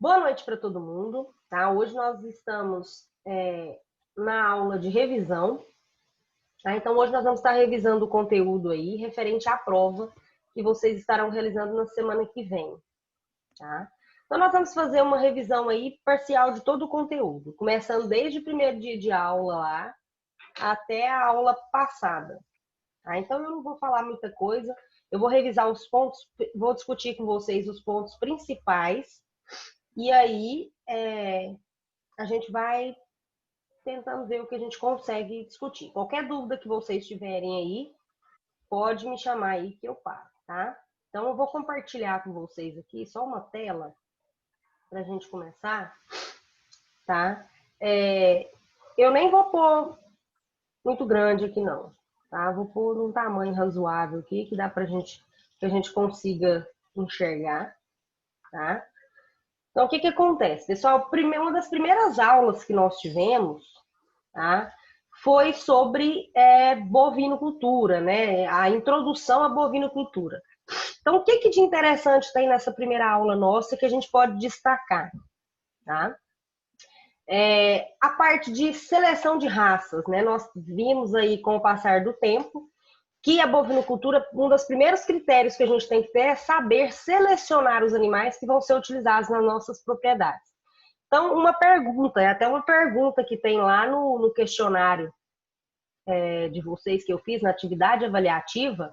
Boa noite para todo mundo, tá? Hoje nós estamos na aula de revisão, tá? Então hoje nós vamos estar revisando o conteúdo aí referente à prova que vocês estarão realizando na semana que vem, tá? Então nós vamos fazer uma revisão aí parcial de todo o conteúdo, começando desde o primeiro dia de aula lá até a aula passada, tá? Então eu não vou falar muita coisa, eu vou revisar os pontos, vou discutir com vocês os pontos principais. E aí, a gente vai tentando ver o que a gente consegue discutir. Qualquer dúvida que vocês tiverem aí, pode me chamar aí que eu paro, tá? Então, eu vou compartilhar com vocês aqui só uma tela para a gente começar, tá? Eu nem vou pôr muito grande aqui, não, tá? Vou pôr um tamanho razoável aqui, que dá que a gente consiga enxergar, tá? Então, o que acontece? Pessoal, uma das primeiras aulas que nós tivemos, tá, foi sobre bovinocultura, né? A introdução à bovinocultura. Então, o que de interessante tem nessa primeira aula nossa que a gente pode destacar? Tá? A parte de seleção de raças, né? Nós vimos aí com o passar do tempo que a bovinocultura, um dos primeiros critérios que a gente tem que ter é saber selecionar os animais que vão ser utilizados nas nossas propriedades. Então, uma pergunta, é até uma pergunta que tem lá no questionário de vocês que eu fiz na atividade avaliativa,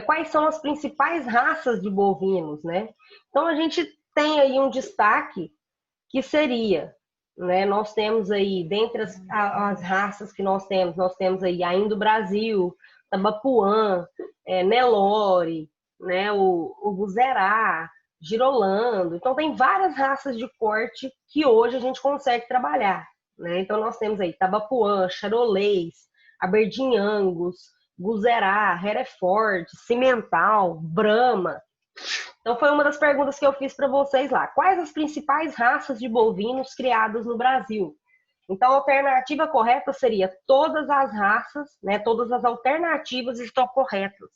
quais são as principais raças de bovinos, né? Então, a gente tem aí um destaque que seria, né? Nós temos aí, dentre as raças que nós temos aí a Indo-Brasil, Tabapuã, Nelore, né? O Buzerá, Girolando. Então, tem várias raças de corte que hoje a gente consegue trabalhar, né? Então, nós temos aí Tabapuã, Charolês, Aberdeen Angus, Buzerá, Hereford, Cimental, Brahma. Então, foi uma das perguntas que eu fiz para vocês lá. Quais as principais raças de bovinos criadas no Brasil? Então, a alternativa correta seria todas as raças, né? Todas as alternativas estão corretas.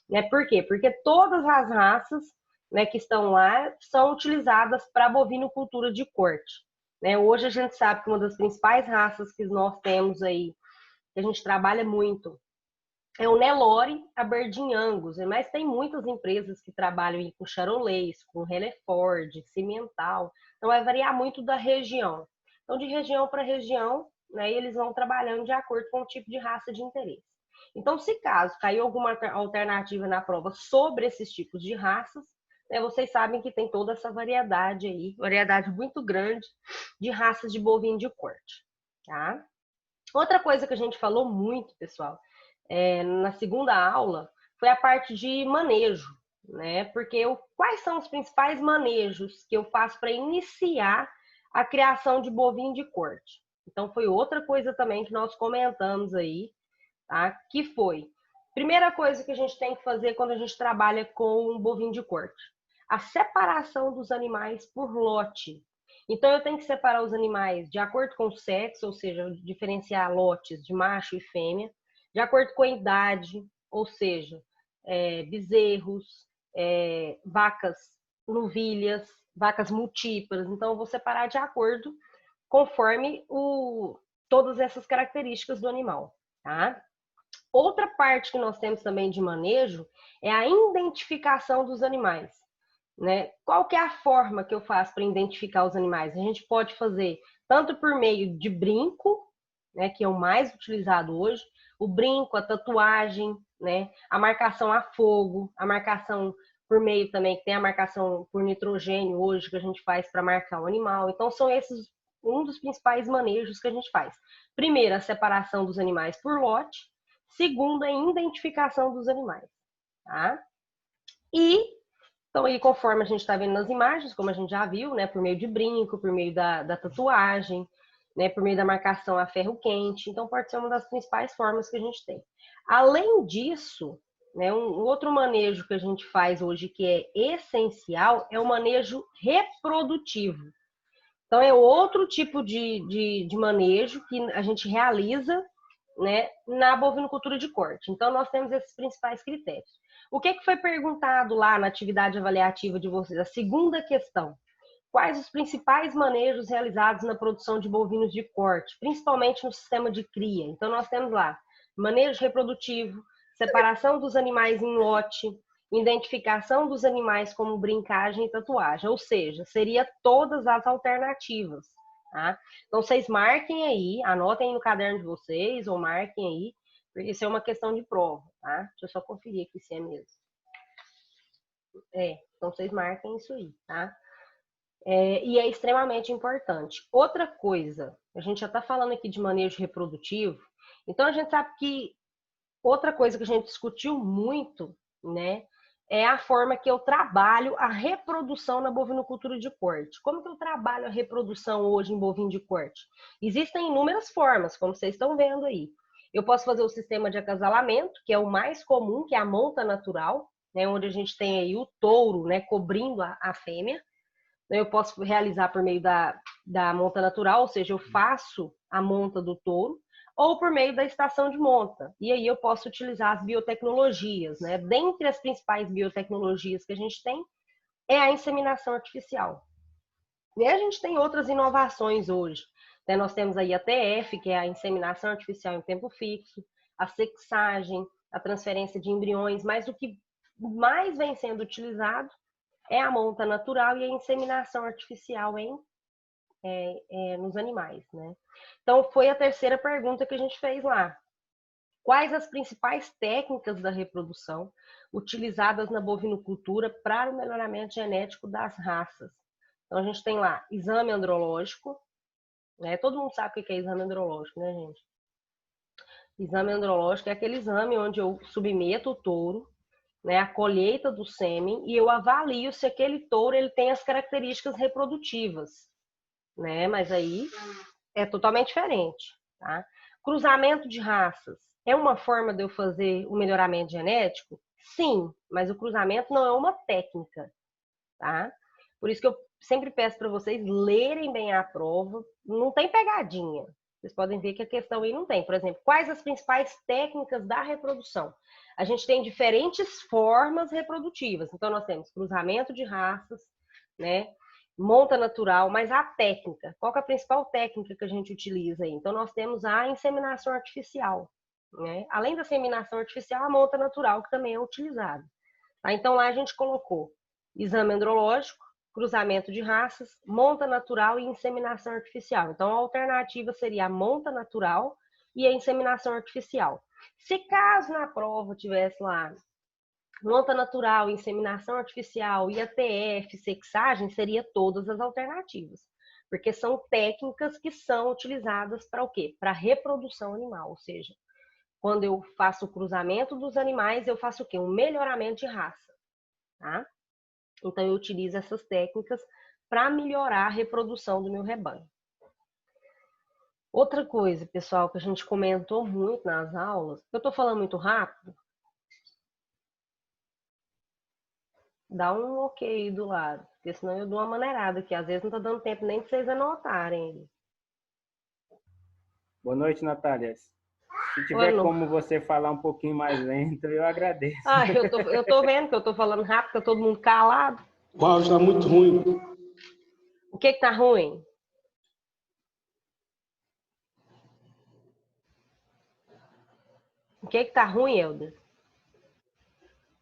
Né? Por quê? Porque todas as raças, né, que estão lá são utilizadas para bovinocultura de corte. Né? Hoje a gente sabe que uma das principais raças que nós temos aí, que a gente trabalha muito, é o Nelore Aberdeen Angus, mas tem muitas empresas que trabalham com Charolês, com Hereford, Cimental, então vai variar muito da região. Então, de região para região, né, eles vão trabalhando de acordo com o tipo de raça de interesse. Então, se caso caiu alguma alternativa na prova sobre esses tipos de raças, né, vocês sabem que tem toda essa variedade aí, variedade muito grande de raças de bovino de corte, tá? Outra coisa que a gente falou muito, pessoal, na segunda aula, foi a parte de manejo, né? Porque quais são os principais manejos que eu faço para iniciar a criação de bovino de corte? Então, foi outra coisa também que nós comentamos aí, tá? Que foi, primeira coisa que a gente tem que fazer quando a gente trabalha com um bovino de corte, a separação dos animais por lote. Então, eu tenho que separar os animais de acordo com o sexo, ou seja, diferenciar lotes de macho e fêmea, de acordo com a idade, ou seja, bezerros, vacas novilhas, vacas multíparas. Então, eu vou separar de acordo conforme todas essas características do animal, tá? Outra parte que nós temos também de manejo é a identificação dos animais, né? Qual que é a forma que eu faço para identificar os animais? A gente pode fazer tanto por meio de brinco, né, que é o mais utilizado hoje, o brinco, a tatuagem, né, a marcação a fogo, a marcação por meio também, que tem a marcação por nitrogênio hoje que a gente faz para marcar o animal. Então, são esses um dos principais manejos que a gente faz. Primeiro, a separação dos animais por lote. Segundo, a identificação dos animais, tá? Então, aí, conforme a gente está vendo nas imagens, como a gente já viu, né, por meio de brinco, por meio da tatuagem, né, por meio da marcação a ferro quente. Então, pode ser uma das principais formas que a gente tem. Além disso, né, um outro manejo que a gente faz hoje que é essencial é o manejo reprodutivo. Então, é outro tipo de manejo que a gente realiza, né, na bovinocultura de corte. Então, nós temos esses principais critérios. O que foi perguntado lá na atividade avaliativa de vocês? A segunda questão. Quais os principais manejos realizados na produção de bovinos de corte, principalmente no sistema de cria? Então, nós temos lá manejo reprodutivo, separação dos animais em lote, identificação dos animais como brincagem e tatuagem, ou seja, seria todas as alternativas. Tá? Então, vocês marquem aí, anotem aí no caderno de vocês, ou marquem aí, porque isso é uma questão de prova, tá? Deixa eu só conferir aqui se é mesmo. Então vocês marquem isso aí, tá? E é extremamente importante. Outra coisa, a gente já está falando aqui de manejo reprodutivo, então a gente sabe que outra coisa que a gente discutiu muito, né, é a forma que eu trabalho a reprodução na bovinocultura de corte. Como que eu trabalho a reprodução hoje em bovino de corte? Existem inúmeras formas, como vocês estão vendo aí. Eu posso fazer o sistema de acasalamento, que é o mais comum, que é a monta natural, né, onde a gente tem aí o touro, né, cobrindo a fêmea. Eu posso realizar por meio da monta natural, ou seja, eu faço a monta do touro, ou por meio da estação de monta. E aí eu posso utilizar as biotecnologias, né? Dentre as principais biotecnologias que a gente tem, é a inseminação artificial. E a gente tem outras inovações hoje. Né? Nós temos aí a TF, que é a inseminação artificial em tempo fixo, a sexagem, a transferência de embriões, mas o que mais vem sendo utilizado é a monta natural e a inseminação artificial nos animais, né? Então, foi a terceira pergunta que a gente fez lá. Quais as principais técnicas da reprodução utilizadas na bovinocultura para o melhoramento genético das raças? Então, a gente tem lá exame andrológico, né? Todo mundo sabe o que é exame andrológico, né, gente? Exame andrológico é aquele exame onde eu submeto o touro, né, a colheita do sêmen, e eu avalio se aquele touro ele tem as características reprodutivas, né? Mas aí é totalmente diferente, tá? Cruzamento de raças é uma forma de eu fazer o melhoramento genético? Sim, mas o cruzamento não é uma técnica, tá? Por isso que eu sempre peço para vocês lerem bem a prova, não tem pegadinha. Vocês podem ver que a questão aí não tem. Por exemplo, quais as principais técnicas da reprodução? A gente tem diferentes formas reprodutivas. Então, nós temos cruzamento de raças, né? Monta natural, mas a técnica. Qual que é a principal técnica que a gente utiliza aí? Então, nós temos a inseminação artificial, né? Além da inseminação artificial, a monta natural, que também é utilizada. Tá? Então, lá a gente colocou exame andrológico, cruzamento de raças, monta natural e inseminação artificial. Então, a alternativa seria a monta natural e a inseminação artificial. Se caso na prova tivesse lá monta natural, inseminação artificial, IATF, sexagem, seria todas as alternativas. Porque são técnicas que são utilizadas para o quê? Para reprodução animal, ou seja, quando eu faço o cruzamento dos animais, eu faço o quê? Um melhoramento de raça, tá? Então, eu utilizo essas técnicas para melhorar a reprodução do meu rebanho. Outra coisa, pessoal, que a gente comentou muito nas aulas, eu estou falando muito rápido? Dá um ok aí do lado, porque senão eu dou uma maneirada aqui. Às vezes não está dando tempo nem de vocês anotarem. Boa noite, Natália. Se tiver Oi, como você falar um pouquinho mais lento, eu agradeço. eu tô vendo que eu tô falando rápido, tá todo mundo calado. O áudio está muito ruim. O que que tá ruim? O que que tá ruim, Helder?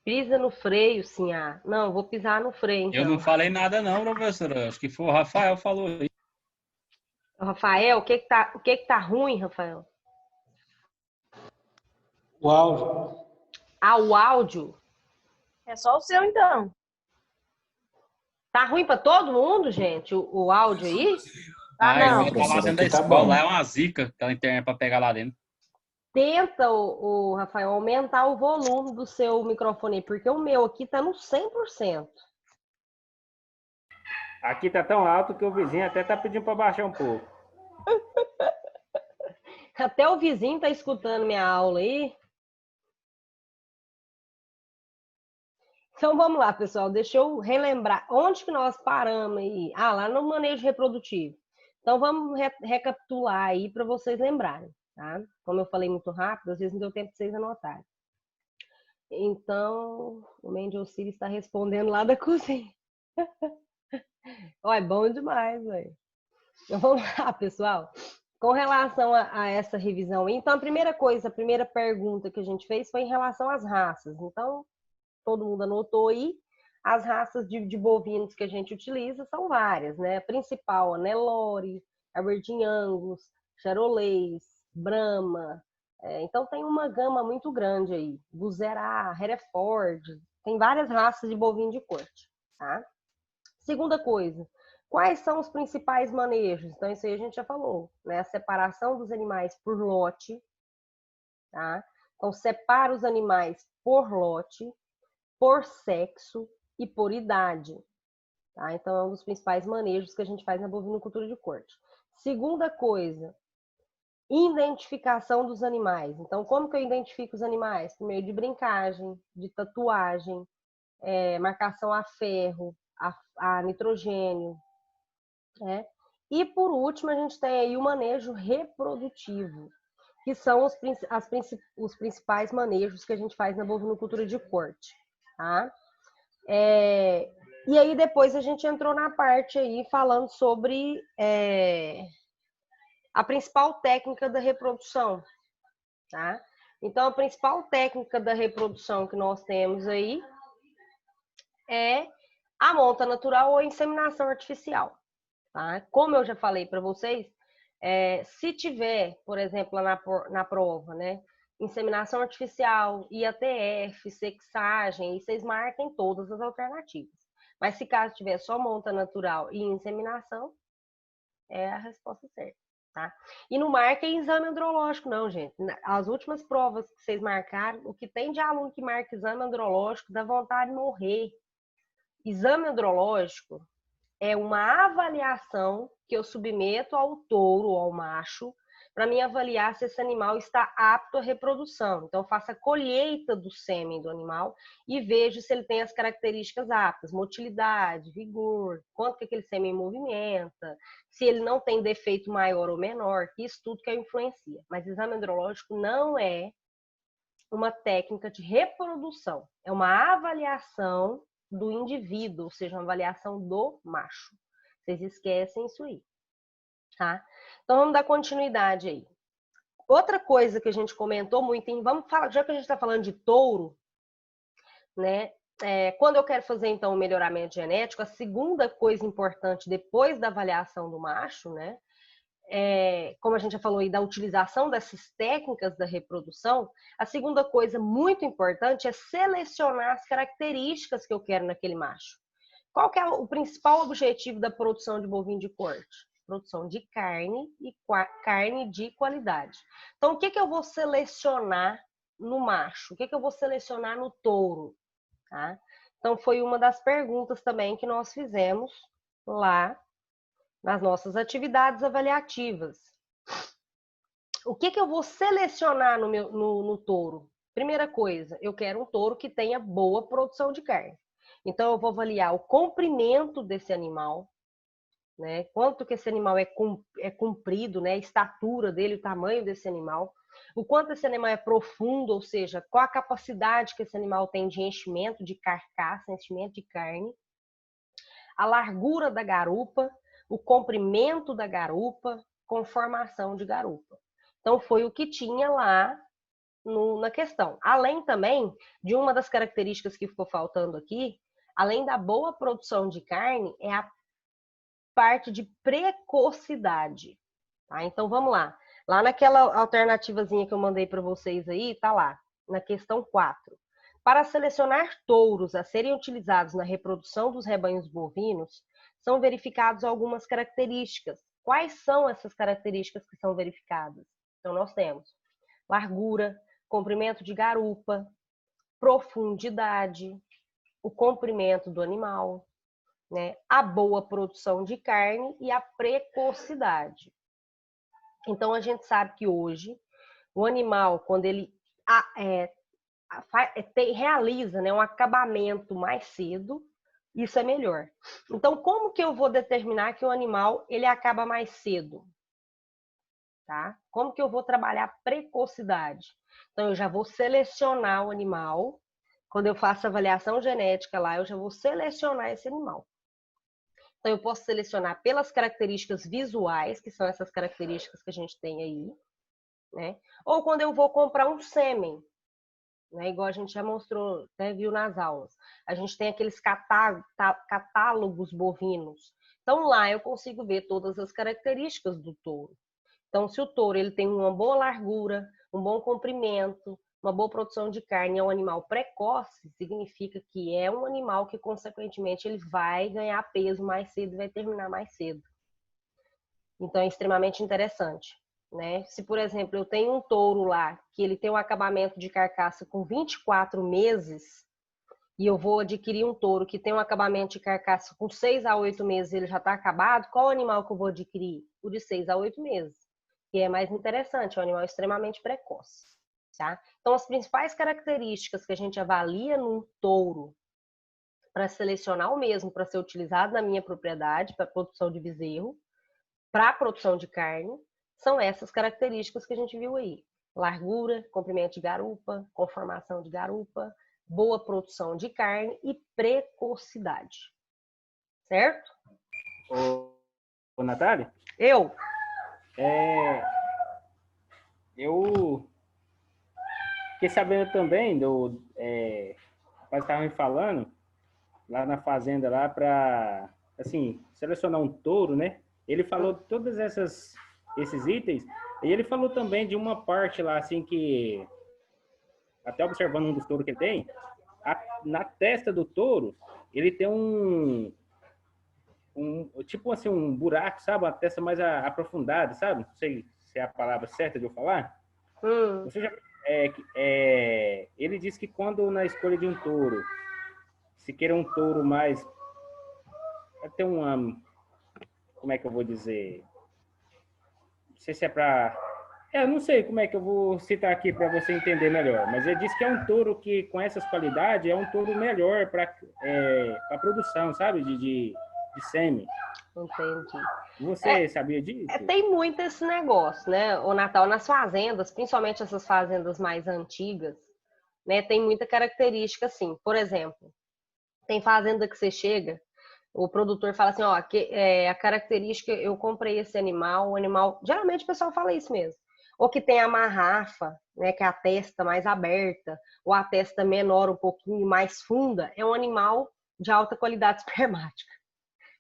Pisa no freio, sim. Ah, não, vou pisar no freio, então. Eu não falei nada não, professora. Acho que foi o Rafael que falou aí. Rafael, o que que tá ruim, Rafael? O áudio. Ah, o áudio? É só o seu, então. Tá ruim para todo mundo, gente, o áudio aí? Não. Ela tá lá dentro da Aqui tá escola, bom. lá é uma zica, aquela internet para pegar lá dentro. Tenta, o Rafael, aumentar o volume do seu microfone aí, porque o meu aqui tá no 100%. Aqui tá tão alto que o vizinho até tá pedindo para baixar um pouco. Até o vizinho tá escutando minha aula aí. Então vamos lá, pessoal, deixa eu relembrar. Onde que nós paramos aí? Ah, lá no manejo reprodutivo. Então vamos recapitular aí para vocês lembrarem, tá? Como eu falei muito rápido, às vezes não deu tempo de vocês anotarem. Então, o Mendy Osiris está respondendo lá da cozinha. Ó, é bom demais, velho. Então, vamos lá, pessoal. Com relação a essa revisão aí, então a primeira coisa, a primeira pergunta que a gente fez foi em relação às raças. Então, todo mundo anotou aí, as raças de bovinos que a gente utiliza são várias, né? A principal, a Nelore, Aberdeen Angus, Charolais, Brahma. Então tem uma gama muito grande aí. Buzerá, Hereford, tem várias raças de bovino de corte, tá? Segunda coisa, quais são os principais manejos? Então, isso aí a gente já falou, né? A separação dos animais por lote, tá? Então, separa os animais por lote, por sexo e por idade, tá? Então, é um dos principais manejos que a gente faz na bovinocultura de corte. Segunda coisa, identificação dos animais. Então, como que eu identifico os animais? Por meio de brincagem, de tatuagem, marcação a ferro, a nitrogênio, né? E por último, a gente tem aí o manejo reprodutivo, que são os principais manejos que a gente faz na bovinocultura de corte, tá? E aí depois a gente entrou na parte aí falando sobre a principal técnica da reprodução, tá? Então, a principal técnica da reprodução que nós temos aí é a monta natural ou a inseminação artificial. Tá? Como eu já falei para vocês, se tiver, por exemplo, na prova, né, inseminação artificial, IATF, sexagem, e vocês marquem todas as alternativas. Mas se caso tiver só monta natural e inseminação, é a resposta certa. Tá? E não marquem exame andrológico, não, gente. As últimas provas que vocês marcaram, o que tem de aluno que marca exame andrológico dá vontade de morrer. Exame andrológico é uma avaliação que eu submeto ao touro ou ao macho para me avaliar se esse animal está apto à reprodução. Então, eu faço a colheita do sêmen do animal e vejo se ele tem as características aptas, motilidade, vigor, quanto que aquele sêmen movimenta, se ele não tem defeito maior ou menor, isso tudo que influencia. Mas exame andrológico não é uma técnica de reprodução, é uma avaliação do indivíduo, ou seja, uma avaliação do macho. Vocês esquecem isso aí, tá? Então, vamos dar continuidade aí. Outra coisa que a gente comentou muito, vamos falar, já que a gente está falando de touro, né? Quando eu quero fazer, então, o melhoramento genético, a segunda coisa importante, depois da avaliação do macho, né? Como a gente já falou aí, da utilização dessas técnicas da reprodução, a segunda coisa muito importante é selecionar as características que eu quero naquele macho. Qual que é o principal objetivo da produção de bovino de corte? Produção de carne e carne de qualidade. Então, o que eu vou selecionar no macho? O que eu vou selecionar no touro? Tá? Então, foi uma das perguntas também que nós fizemos lá nas nossas atividades avaliativas. O que eu vou selecionar no touro? Primeira coisa, eu quero um touro que tenha boa produção de carne. Então, eu vou avaliar o comprimento desse animal, né? Quanto que esse animal é comprido, né? A estatura dele, o tamanho desse animal. O quanto esse animal é profundo, ou seja, qual a capacidade que esse animal tem de enchimento de carcaça, enchimento de carne. A largura da garupa, o comprimento da garupa, conformação de garupa. Então, foi o que tinha lá na questão. Além também de uma das características que ficou faltando aqui, além da boa produção de carne, é a parte de precocidade. Tá? Então, vamos lá. Lá naquela alternativazinha que eu mandei para vocês aí, tá lá, na questão 4. Para selecionar touros a serem utilizados na reprodução dos rebanhos bovinos, são verificadas algumas características. Quais são essas características que são verificadas? Então, nós temos largura, comprimento de garupa, profundidade, o comprimento do animal, né? A boa produção de carne e a precocidade. Então, a gente sabe que hoje, o animal, quando ele realiza, né, um acabamento mais cedo, isso é melhor. Então, como que eu vou determinar que o animal ele acaba mais cedo? Tá? Como que eu vou trabalhar a precocidade? Então, eu já vou selecionar o animal. Quando eu faço a avaliação genética lá, eu já vou selecionar esse animal. Então, eu posso selecionar pelas características visuais, que são essas características que a gente tem aí, né? Ou quando eu vou comprar um sêmen, né? Igual a gente já mostrou, até viu nas aulas. A gente tem aqueles catálogos bovinos. Então, lá eu consigo ver todas as características do touro. Então, se o touro ele tem uma boa largura, um bom comprimento, uma boa produção de carne, é um animal precoce, significa que é um animal que, consequentemente, ele vai ganhar peso mais cedo e vai terminar mais cedo. Então, é extremamente interessante, né? Se, por exemplo, eu tenho um touro lá, que ele tem um acabamento de carcaça com 24 meses, e eu vou adquirir um touro que tem um acabamento de carcaça com 6 a 8 meses, ele já está acabado, qual animal que eu vou adquirir? O de 6 a 8 meses, que é mais interessante, é um animal extremamente precoce. Tá? Então, as principais características que a gente avalia num touro para selecionar o mesmo para ser utilizado na minha propriedade, para produção de bezerro, para a produção de carne, são essas características que a gente viu aí. Largura, comprimento de garupa, conformação de garupa, boa produção de carne e precocidade. Certo? Ô Natália? Eu fiquei sabendo também o rapaz estava me falando lá na fazenda lá para assim selecionar um touro, né? Ele falou todas esses itens e ele falou também de uma parte lá assim que até observando um dos touros que ele tem, na testa do touro ele tem tipo assim um buraco, sabe? Uma testa mais aprofundada, sabe? Não sei se é a palavra certa de eu falar. Você já ele disse que quando na escolha de um touro, se queira um touro mais tem uma, como é que eu vou dizer? Não sei se é para eu não sei como é que eu vou citar aqui para você entender melhor, mas ele disse que é um touro que, com essas qualidades, é um touro melhor para a produção, sabe? De sêmen. Entendi. Você sabia disso? Tem muito esse negócio, né? O Natal nas fazendas, principalmente essas fazendas mais antigas, né? Tem muita característica, assim. Por exemplo, tem fazenda que você chega, o produtor fala assim, ó, a característica, eu comprei esse animal, o animal, geralmente o pessoal fala isso mesmo. Ou que tem a marrafa, né, que é a testa mais aberta, ou a testa menor, um pouquinho mais funda, é um animal de alta qualidade espermática,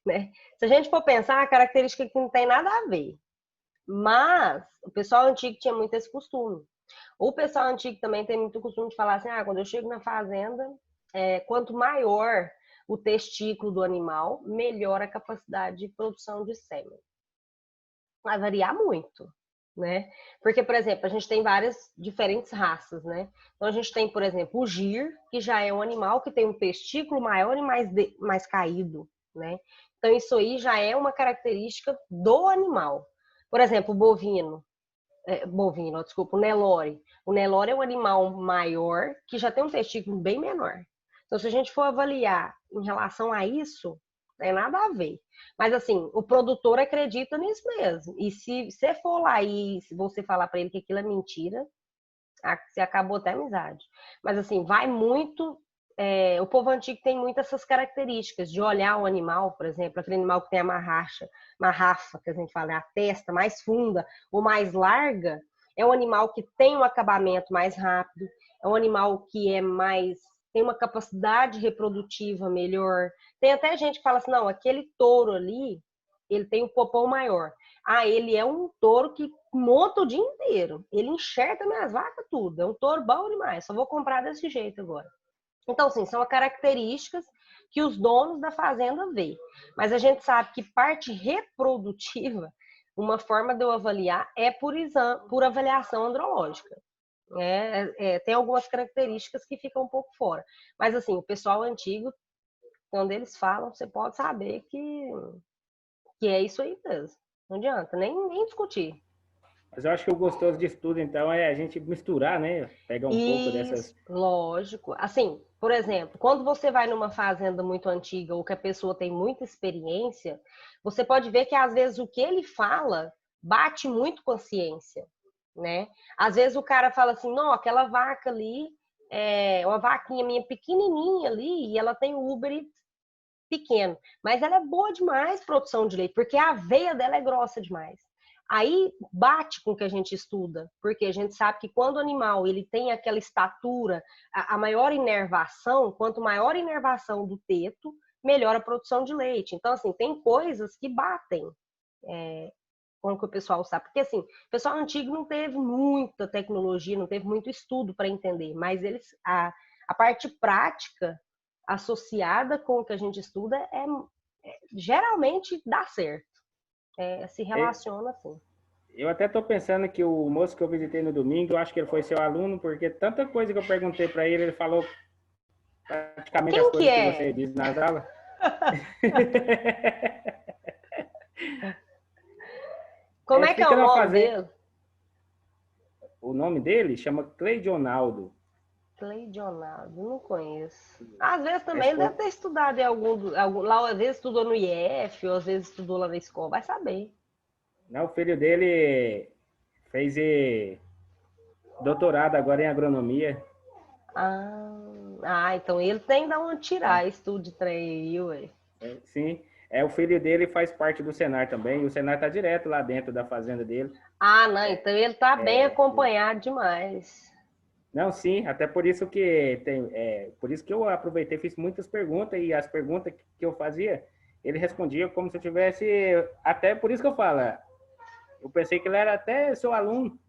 né? Se a gente for pensar, a característica que não tem nada a ver. Mas o pessoal antigo tinha muito esse costume. O pessoal antigo também tem muito costume de falar assim, quando eu chego na fazenda, quanto maior o testículo do animal, melhor a capacidade de produção de sêmen. Vai variar muito, né? Porque, por exemplo, a gente tem várias diferentes raças, né? Então, a gente tem, por exemplo, o gir, que já é um animal que tem um testículo maior e mais caído, né? Então, isso aí já é uma característica do animal. Por exemplo, o o Nelore. O Nelore é um animal maior que já tem um testículo bem menor. Então, se a gente for avaliar em relação a isso, não tem nada a ver. Mas, assim, o produtor acredita nisso mesmo. E se você for lá e se você falar para ele que aquilo é mentira, você acabou até a amizade. Mas, assim, vai muito... o povo antigo tem muitas essas características de olhar o animal, por exemplo, aquele animal que tem a marrafa, que a gente fala, a testa mais funda ou mais larga, é um animal que tem um acabamento mais rápido, é um animal que tem uma capacidade reprodutiva melhor. Tem até gente que fala assim, não, aquele touro ali, ele tem um popô maior. Ele é um touro que monta o dia inteiro. Ele enxerga minhas vacas tudo. É um touro bom demais. Só vou comprar desse jeito agora. Então, sim, são características que os donos da fazenda veem. Mas a gente sabe que parte reprodutiva, uma forma de eu avaliar é por avaliação andrológica. Tem algumas características que ficam um pouco fora. Mas, assim, o pessoal antigo, quando eles falam, você pode saber que é isso aí mesmo. Não adianta nem discutir. Mas eu acho que o gostoso disso tudo, então, é a gente misturar, né? Pegar um pouco dessas... Lógico. Assim, por exemplo, quando você vai numa fazenda muito antiga ou que a pessoa tem muita experiência, você pode ver que, às vezes, o que ele fala bate muito com a ciência, né? Às vezes o cara fala assim, não, aquela vaca ali é uma vaquinha minha pequenininha ali e ela tem úbere pequeno, mas ela é boa demais produção de leite, porque a veia dela é grossa demais. Aí bate com o que a gente estuda, porque a gente sabe que quando o animal ele tem aquela estatura, a maior inervação, quanto maior a inervação do teto, melhor a produção de leite. Então, assim, tem coisas que batem com o que o pessoal sabe. Porque, assim, o pessoal antigo não teve muita tecnologia, não teve muito estudo para entender, mas a parte prática associada com o que a gente estuda geralmente dá certo. Se relaciona assim. Eu até estou pensando que o moço que eu visitei no domingo, eu acho que ele foi seu aluno, porque tanta coisa que eu perguntei para ele, ele falou praticamente Quem as coisas que que você diz nas aulas. Como é que é o nome dele? O nome dele chama Cleidionaldo. Cleidionaldo, não conheço. Às vezes também deve ter estudado em algum lá, às vezes estudou no IF, ou às vezes estudou lá na escola, vai saber. Não, o filho dele fez doutorado agora em agronomia. Então ele tem que dar uma tirar estudo de trem aí, ué. Sim, o filho dele faz parte do Senar também, e o Senar tá direto lá dentro da fazenda dele. Não, então ele tá bem acompanhado demais. Não, sim, até por isso que por isso que eu aproveitei, fiz muitas perguntas, e as perguntas que eu fazia, ele respondia como se eu tivesse, até por isso que eu falo, eu pensei que ele era até seu aluno.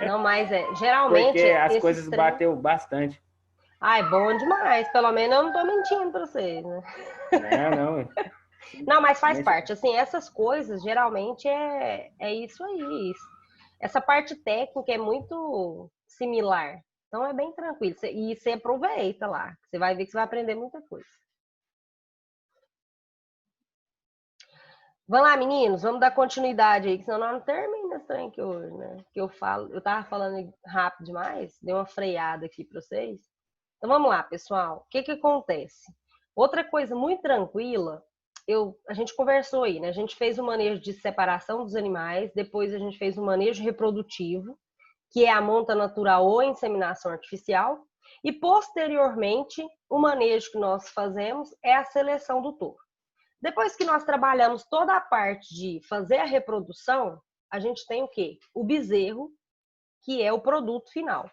Não, mas geralmente... Porque as coisas bateu bastante. É bom demais, pelo menos eu não tô mentindo pra vocês, né? Não. Não, mas faz parte, assim, essas coisas geralmente é isso aí. Essa parte técnica é muito similar, então é bem tranquilo. E você aproveita lá, você vai ver que você vai aprender muita coisa. Vamos lá, meninos, vamos dar continuidade aí, que senão nós não terminamos esse trem aqui hoje, né? Que eu tava falando rápido demais, dei uma freada aqui para vocês. Então vamos lá, pessoal. O que acontece? Outra coisa muito tranquila, a gente conversou aí, né? A gente fez o manejo de separação dos animais, depois a gente fez o manejo reprodutivo, que é a monta natural ou inseminação artificial, e posteriormente o manejo que nós fazemos é a seleção do touro. Depois que nós trabalhamos toda a parte de fazer a reprodução, a gente tem o quê? O bezerro, que é o produto final.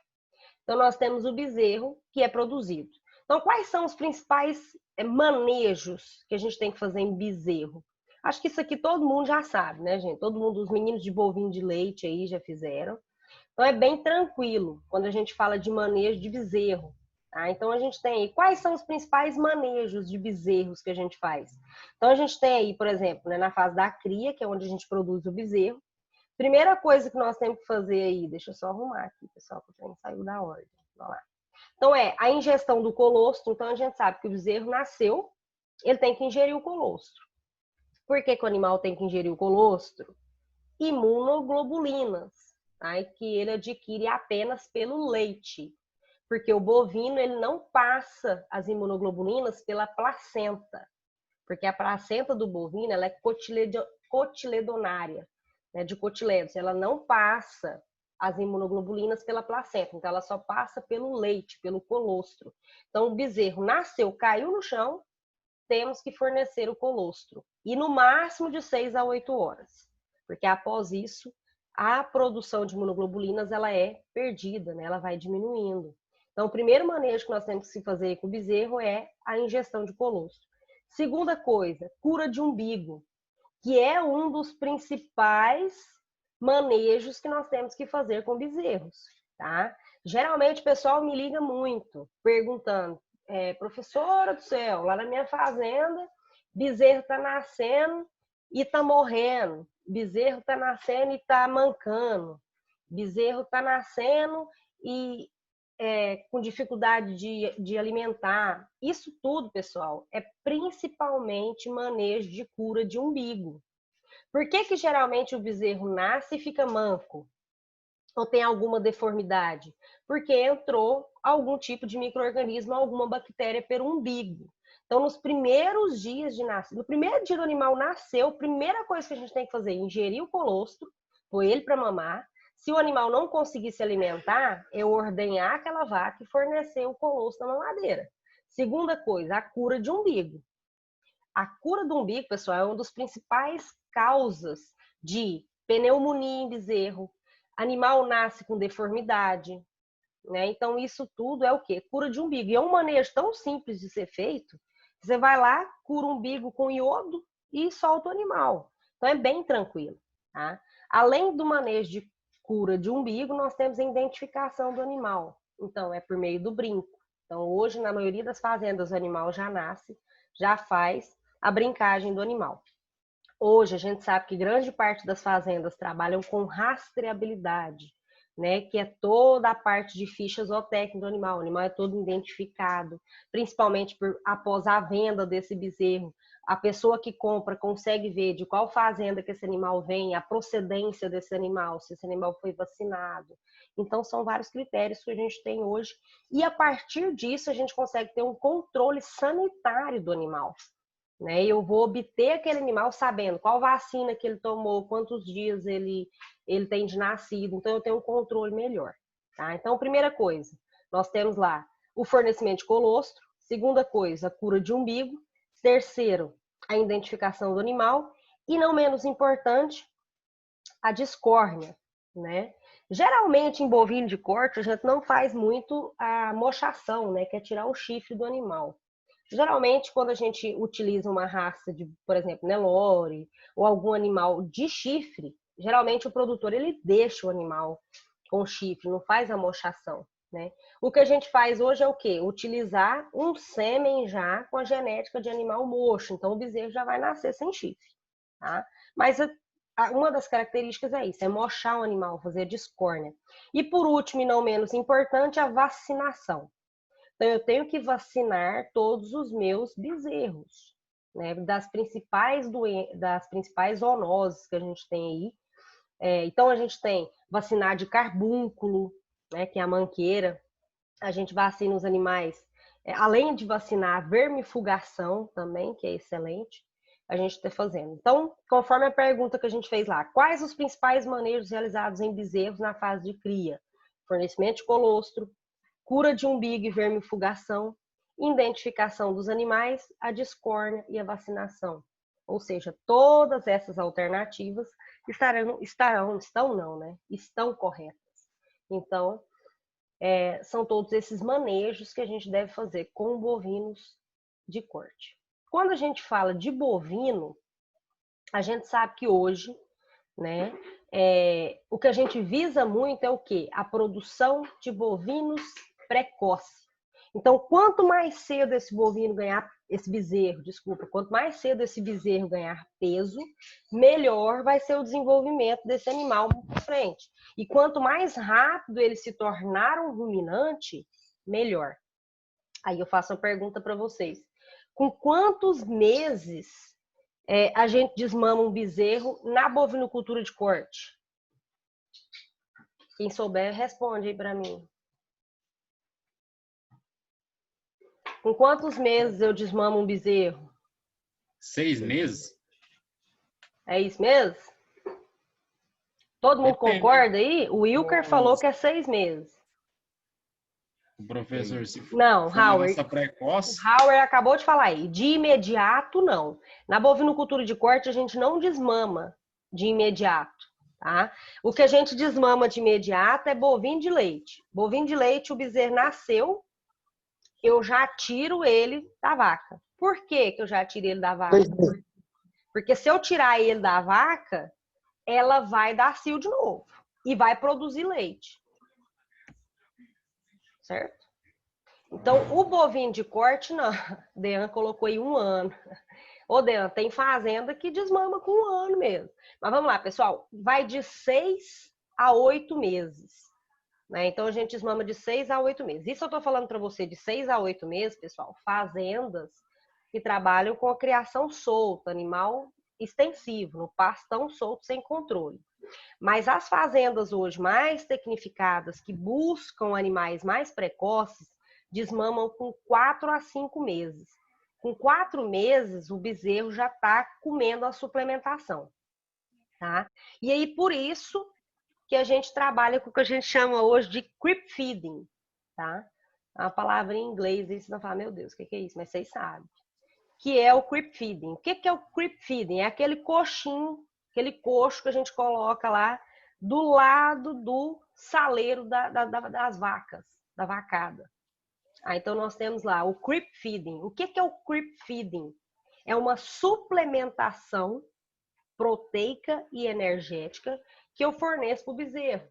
Então, nós temos o bezerro que é produzido. Então, quais são os principais manejos que a gente tem que fazer em bezerro? Acho que isso aqui todo mundo já sabe, né, gente? Todo mundo, os meninos de bovinho de leite aí já fizeram. Então, é bem tranquilo quando a gente fala de manejo de bezerro. Tá? Então, a gente tem aí, quais são os principais manejos de bezerros que a gente faz? Então, a gente tem aí, por exemplo, né, na fase da cria, que é onde a gente produz o bezerro. Primeira coisa que nós temos que fazer aí, deixa eu só arrumar aqui, pessoal, que o trem saiu da ordem. Vamos lá. Então, a ingestão do colostro. Então, a gente sabe que o bezerro nasceu, ele tem que ingerir o colostro. Por que o animal tem que ingerir o colostro? Imunoglobulinas, tá? Que ele adquire apenas pelo leite. Porque o bovino, ele não passa as imunoglobulinas pela placenta. Porque a placenta do bovino, ela é cotiledonária, né, de cotilédonos. Ela não passa as imunoglobulinas pela placenta, então ela só passa pelo leite, pelo colostro. Então o bezerro nasceu, caiu no chão, temos que fornecer o colostro. E no máximo de 6 a 8 horas. Porque após isso, a produção de imunoglobulinas ela é perdida, né? Ela vai diminuindo. Então o primeiro manejo que nós temos que fazer com o bezerro é a ingestão de colostro. Segunda coisa, cura de umbigo, que é um dos principais manejos que nós temos que fazer com bezerros, tá? Geralmente o pessoal me liga muito, perguntando, professora do céu, lá na minha fazenda, bezerro tá nascendo e tá morrendo, bezerro tá nascendo e tá mancando, bezerro tá nascendo e com dificuldade de alimentar. Isso tudo, pessoal, é principalmente manejo de cura de umbigo. Por que geralmente o bezerro nasce e fica manco? Ou tem alguma deformidade? Porque entrou algum tipo de micro-organismo, alguma bactéria pelo umbigo. Então, nos primeiros dias de nascer, no primeiro dia do animal nasceu, a primeira coisa que a gente tem que fazer é ingerir o colostro, pôr ele para mamar. Se o animal não conseguir se alimentar, é ordenhar aquela vaca e fornecer o colostro na mamadeira. Segunda coisa, a cura de umbigo. A cura do umbigo, pessoal, é uma das principais causas de pneumonia em bezerro, animal nasce com deformidade, né? Então, isso tudo é o quê? Cura de umbigo. E é um manejo tão simples de ser feito, você vai lá, cura o umbigo com iodo e solta o animal. Então, é bem tranquilo, tá? Além do manejo de cura de umbigo, nós temos a identificação do animal. Então, é por meio do brinco. Então, hoje, na maioria das fazendas, o animal já nasce, já faz a brincagem do animal. Hoje, a gente sabe que grande parte das fazendas trabalham com rastreabilidade, né? Que é toda a parte de ficha zootécnica do animal. O animal é todo identificado, principalmente após a venda desse bezerro. A pessoa que compra consegue ver de qual fazenda que esse animal vem, a procedência desse animal, se esse animal foi vacinado. Então, são vários critérios que a gente tem hoje. E a partir disso, a gente consegue ter um controle sanitário do animal, né? Eu vou obter aquele animal sabendo qual vacina que ele tomou, quantos dias ele tem de nascido. Então, eu tenho um controle melhor, tá? Então, primeira coisa, nós temos lá o fornecimento de colostro. Segunda coisa, a cura de umbigo. Terceiro, a identificação do animal. E não menos importante, a discórnia, né? Geralmente, em bovino de corte, a gente não faz muito a mochação, né? Que é tirar o chifre do animal. Geralmente, quando a gente utiliza uma raça de, por exemplo, Nelore ou algum animal de chifre, geralmente o produtor ele deixa o animal com chifre, não faz a mochação, né? O que a gente faz hoje é o quê? Utilizar um sêmen já com a genética de animal mocho. Então, o bezerro já vai nascer sem chifre, tá? Mas uma das características é isso, é mochar o animal, fazer a discórnia. E por último, e não menos importante, a vacinação. Então, eu tenho que vacinar todos os meus bezerros, né? Das principais zoonoses que a gente tem aí. Então, a gente tem vacinar de carbúnculo, né? Que é a manqueira. A gente vacina os animais, além de vacinar a vermifugação também, que é excelente, a gente está fazendo. Então, conforme a pergunta que a gente fez lá, quais os principais manejos realizados em bezerros na fase de cria? Fornecimento de colostro, cura de umbigo e vermifugação, identificação dos animais, a discórnia e a vacinação. Ou seja, todas essas alternativas estão corretas. Então, são todos esses manejos que a gente deve fazer com bovinos de corte. Quando a gente fala de bovino, a gente sabe que hoje, né, o que a gente visa muito é o quê? A produção de bovinos precoce. Então, quanto mais cedo quanto mais cedo esse bezerro ganhar peso, melhor vai ser o desenvolvimento desse animal para frente. E quanto mais rápido ele se tornar um ruminante, melhor. Aí eu faço uma pergunta para vocês. Com quantos meses a gente desmama um bezerro na bovinocultura de corte? Quem souber, responde aí para mim. Com quantos meses eu desmamo um bezerro? 6 meses? É isso mesmo? Todo mundo concorda aí? O Wilker falou que é 6 meses. O professor, se for Não, uma Howard. raça precoce... O Howard acabou de falar aí. De imediato, não. Na bovinocultura de corte, a gente não desmama de imediato, tá? O que a gente desmama de imediato é bovino de leite. Bovino de leite, o bezerro nasceu, eu já tiro ele da vaca. Por que eu já tiro ele da vaca? Porque se eu tirar ele da vaca, ela vai dar cio de novo e vai produzir leite. Certo? Então, o bovino de corte, não. Dean colocou aí 1 ano. Ô, Dean, tem fazenda que desmama com 1 ano mesmo. Mas vamos lá, pessoal. Vai de 6 a 8 meses. Né? Então, a gente desmama de 6 a 8 meses. Isso eu tô falando para você de 6 a 8 meses, pessoal. Fazendas que trabalham com a criação solta, animal extensivo, no pastão solto sem controle. Mas as fazendas hoje mais tecnificadas, que buscam animais mais precoces, desmamam com 4 a 5 meses. Com 4 meses, o bezerro já está comendo a suplementação. Tá? E aí, por isso que a gente trabalha com o que a gente chama hoje de creep feeding. Tá? É uma palavra em inglês, e você não fala, meu Deus, o que é isso? Mas vocês sabem. que é o creep feeding. O que é o creep feeding? É aquele coxinho, aquele coxo que a gente coloca lá do lado do saleiro das vacas, da vacada. Então nós temos lá o creep feeding. O que é o creep feeding? É uma suplementação proteica e energética que eu forneço para o bezerro,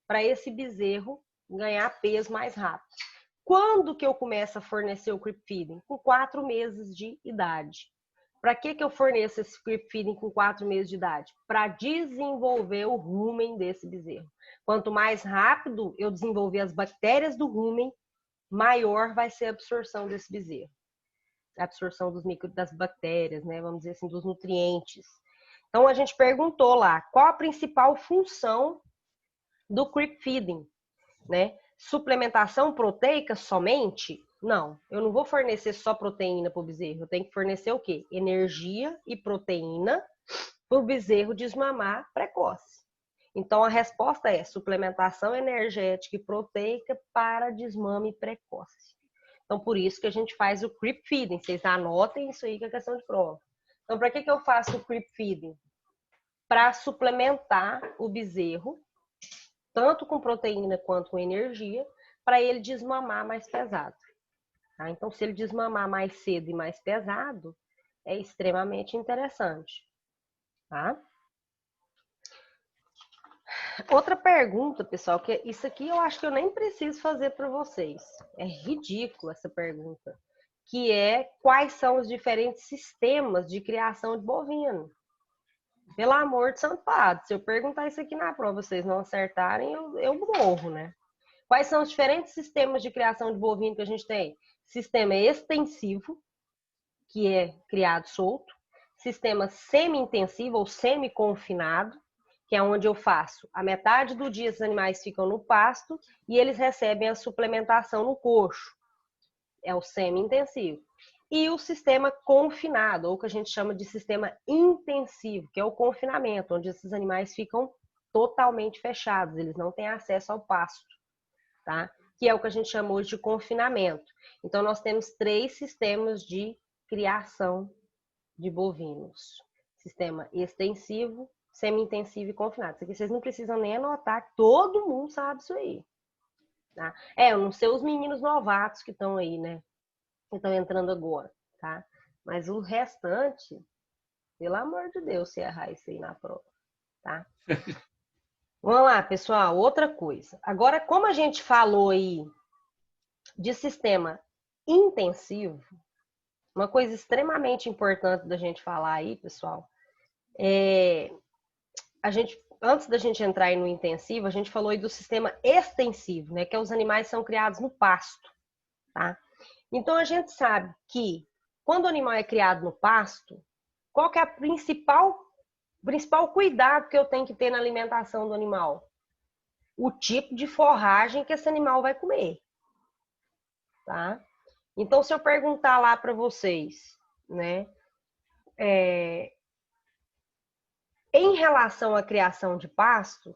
para esse bezerro ganhar peso mais rápido. Quando que eu começo a fornecer o creep feeding? Com 4 meses de idade. Para que eu forneço esse creep feeding com 4 meses de idade? Para desenvolver o rumen desse bezerro. Quanto mais rápido eu desenvolver as bactérias do rumen, maior vai ser a absorção desse bezerro. A absorção das bactérias, né? Vamos dizer assim, dos nutrientes. Então, a gente perguntou lá, qual a principal função do creep feeding, né? Suplementação proteica somente? Não, eu não vou fornecer só proteína para o bezerro. Eu tenho que fornecer o quê? Energia e proteína para o bezerro desmamar precoce. Então, a resposta é suplementação energética e proteica para desmame precoce. Então, por isso que a gente faz o creep feeding. Vocês anotem isso aí que é questão de prova. Então, para que eu faço o creep feeding? Para suplementar o bezerro, tanto com proteína quanto com energia, para ele desmamar mais pesado. Tá? Então, se ele desmamar mais cedo e mais pesado, é extremamente interessante. Tá? Outra pergunta, pessoal, que isso aqui eu acho que eu nem preciso fazer para vocês. É ridículo essa pergunta. Que é quais são os diferentes sistemas de criação de bovino. Pelo amor de Santo Padre, se eu perguntar isso aqui na prova, vocês não acertarem, eu morro, né? Quais são os diferentes sistemas de criação de bovino que a gente tem? Sistema extensivo, que é criado solto. Sistema semi-intensivo ou semi-confinado, que é onde eu faço a metade do dia os animais ficam no pasto e eles recebem a suplementação no coxo. É o semi-intensivo. E o sistema confinado, ou que a gente chama de sistema intensivo, que é o confinamento, onde esses animais ficam totalmente fechados, eles não têm acesso ao pasto, tá? Que é o que a gente chama hoje de confinamento. Então, nós temos 3 sistemas de criação de bovinos. Sistema extensivo, semi-intensivo e confinado. Isso aqui vocês não precisam nem anotar, todo mundo sabe isso aí. Tá? Eu não sei os meninos novatos que estão aí, né? Que estão entrando agora, tá? Mas o restante, pelo amor de Deus, se errar isso aí na prova, tá? Vamos lá, pessoal, outra coisa. Agora, como a gente falou aí de sistema intensivo, uma coisa extremamente importante da gente falar aí, pessoal, antes da gente entrar aí no intensivo, a gente falou aí do sistema extensivo, né? Que os animais são criados no pasto, tá? Então, a gente sabe que quando o animal é criado no pasto, qual que é o principal cuidado que eu tenho que ter na alimentação do animal? O tipo de forragem que esse animal vai comer, tá? Então, se eu perguntar lá para vocês, né, em relação à criação de pasto,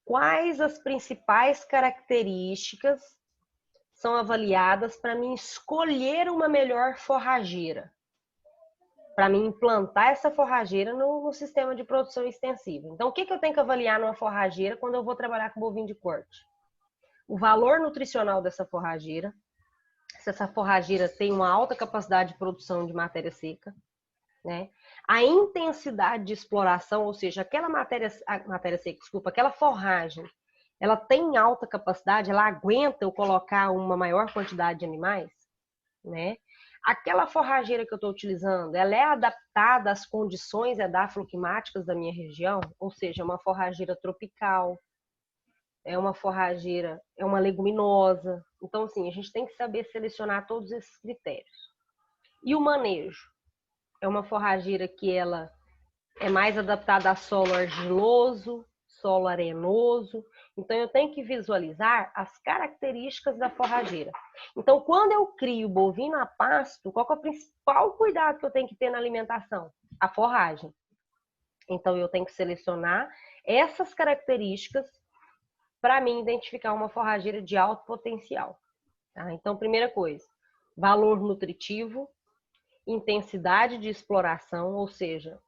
quais as principais características são avaliadas para mim escolher uma melhor forrageira? Para mim implantar essa forrageira no sistema de produção extensiva. Então, o que eu tenho que avaliar numa forrageira quando eu vou trabalhar com bovino de corte? O valor nutricional dessa forrageira, se essa forrageira tem uma alta capacidade de produção de matéria seca, né? A intensidade de exploração, ou seja, aquela matéria seca, desculpa, aquela forragem, ela tem alta capacidade, ela aguenta eu colocar uma maior quantidade de animais, né? Aquela forrageira que eu estou utilizando, ela é adaptada às condições edafoclimáticas da minha região, ou seja, uma forrageira tropical, é uma forrageira, é uma leguminosa. Então, assim, a gente tem que saber selecionar todos esses critérios. E o manejo? É uma forrageira que ela é mais adaptada a solo argiloso, solo arenoso. Então, eu tenho que visualizar as características da forrageira. Então, quando eu crio bovino a pasto, qual é o principal cuidado que eu tenho que ter na alimentação? A forragem. Então, eu tenho que selecionar essas características para mim identificar uma forrageira de alto potencial. Tá? Então, primeira coisa, valor nutritivo, intensidade de exploração, ou seja,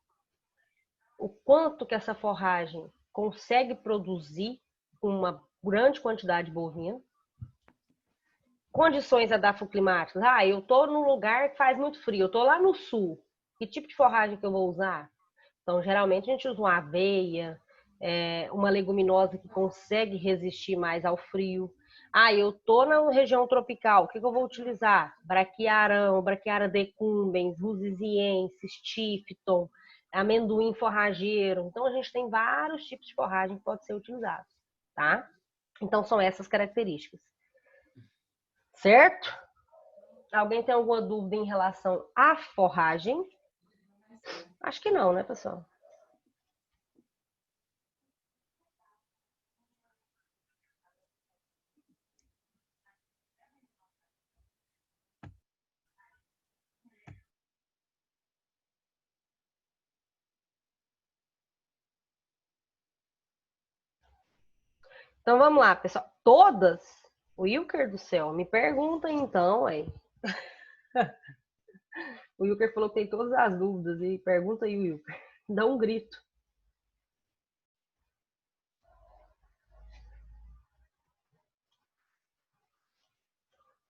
o quanto que essa forragem consegue produzir uma grande quantidade bovina. Condições edafoclimáticas. Eu estou num lugar que faz muito frio, eu estou lá no sul. Que tipo de forragem que eu vou usar? Então, geralmente, a gente usa uma aveia, uma leguminosa que consegue resistir mais ao frio. Eu estou na região tropical, o que eu vou utilizar? Braquiarão, Braquiara decumbens, Rusisiensis, Tifton, amendoim forrageiro. Então, a gente tem vários tipos de forragem que podem ser utilizados, tá? Então, são essas características. Certo? Alguém tem alguma dúvida em relação à forragem? Acho que não, né, pessoal? Então, vamos lá, pessoal. Todas? O Wilker do céu, me pergunta então, aí. O Wilker falou que tem todas as dúvidas. E pergunta aí, Wilker. Dá um grito.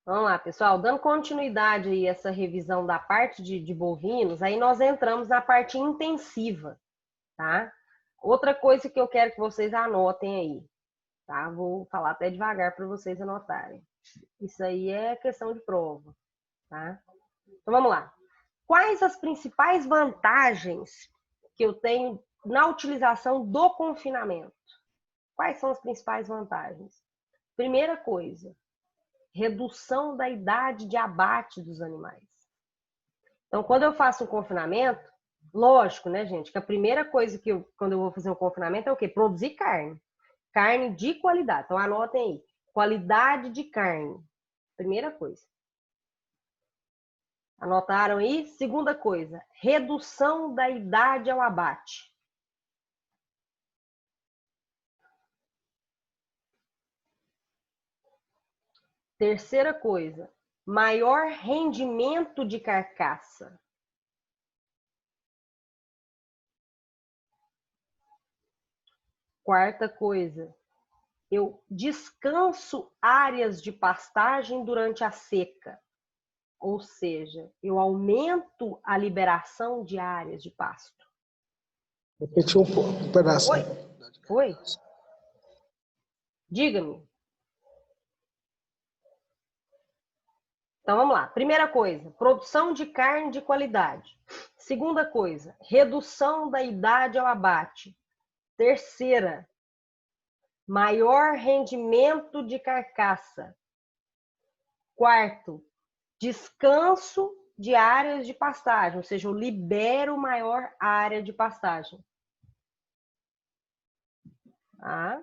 Vamos lá, pessoal. Dando continuidade aí a essa revisão da parte de bovinos, aí nós entramos na parte intensiva, tá? Outra coisa que eu quero que vocês anotem aí, tá? Vou falar até devagar para vocês anotarem. Isso aí é questão de prova, tá? Então, vamos lá. Quais as principais vantagens que eu tenho na utilização do confinamento? Quais são as principais vantagens? Primeira coisa, redução da idade de abate dos animais. Então, quando eu faço um confinamento, lógico, né, gente, que a primeira coisa quando eu vou fazer um confinamento é o quê? Produzir carne. Carne de qualidade. Então, anotem aí. Qualidade de carne. Primeira coisa. Anotaram aí? Segunda coisa, redução da idade ao abate. Terceira coisa, maior rendimento de carcaça. Quarta coisa, eu descanso áreas de pastagem durante a seca. Ou seja, eu aumento a liberação de áreas de pasto. Repetir um pedaço. Oi? Diga-me. Então, vamos lá. Primeira coisa, produção de carne de qualidade. Segunda coisa, redução da idade ao abate. Terceira, maior rendimento de carcaça. Quarto, descanso de áreas de pastagem, ou seja, eu libero maior área de pastagem. Tá?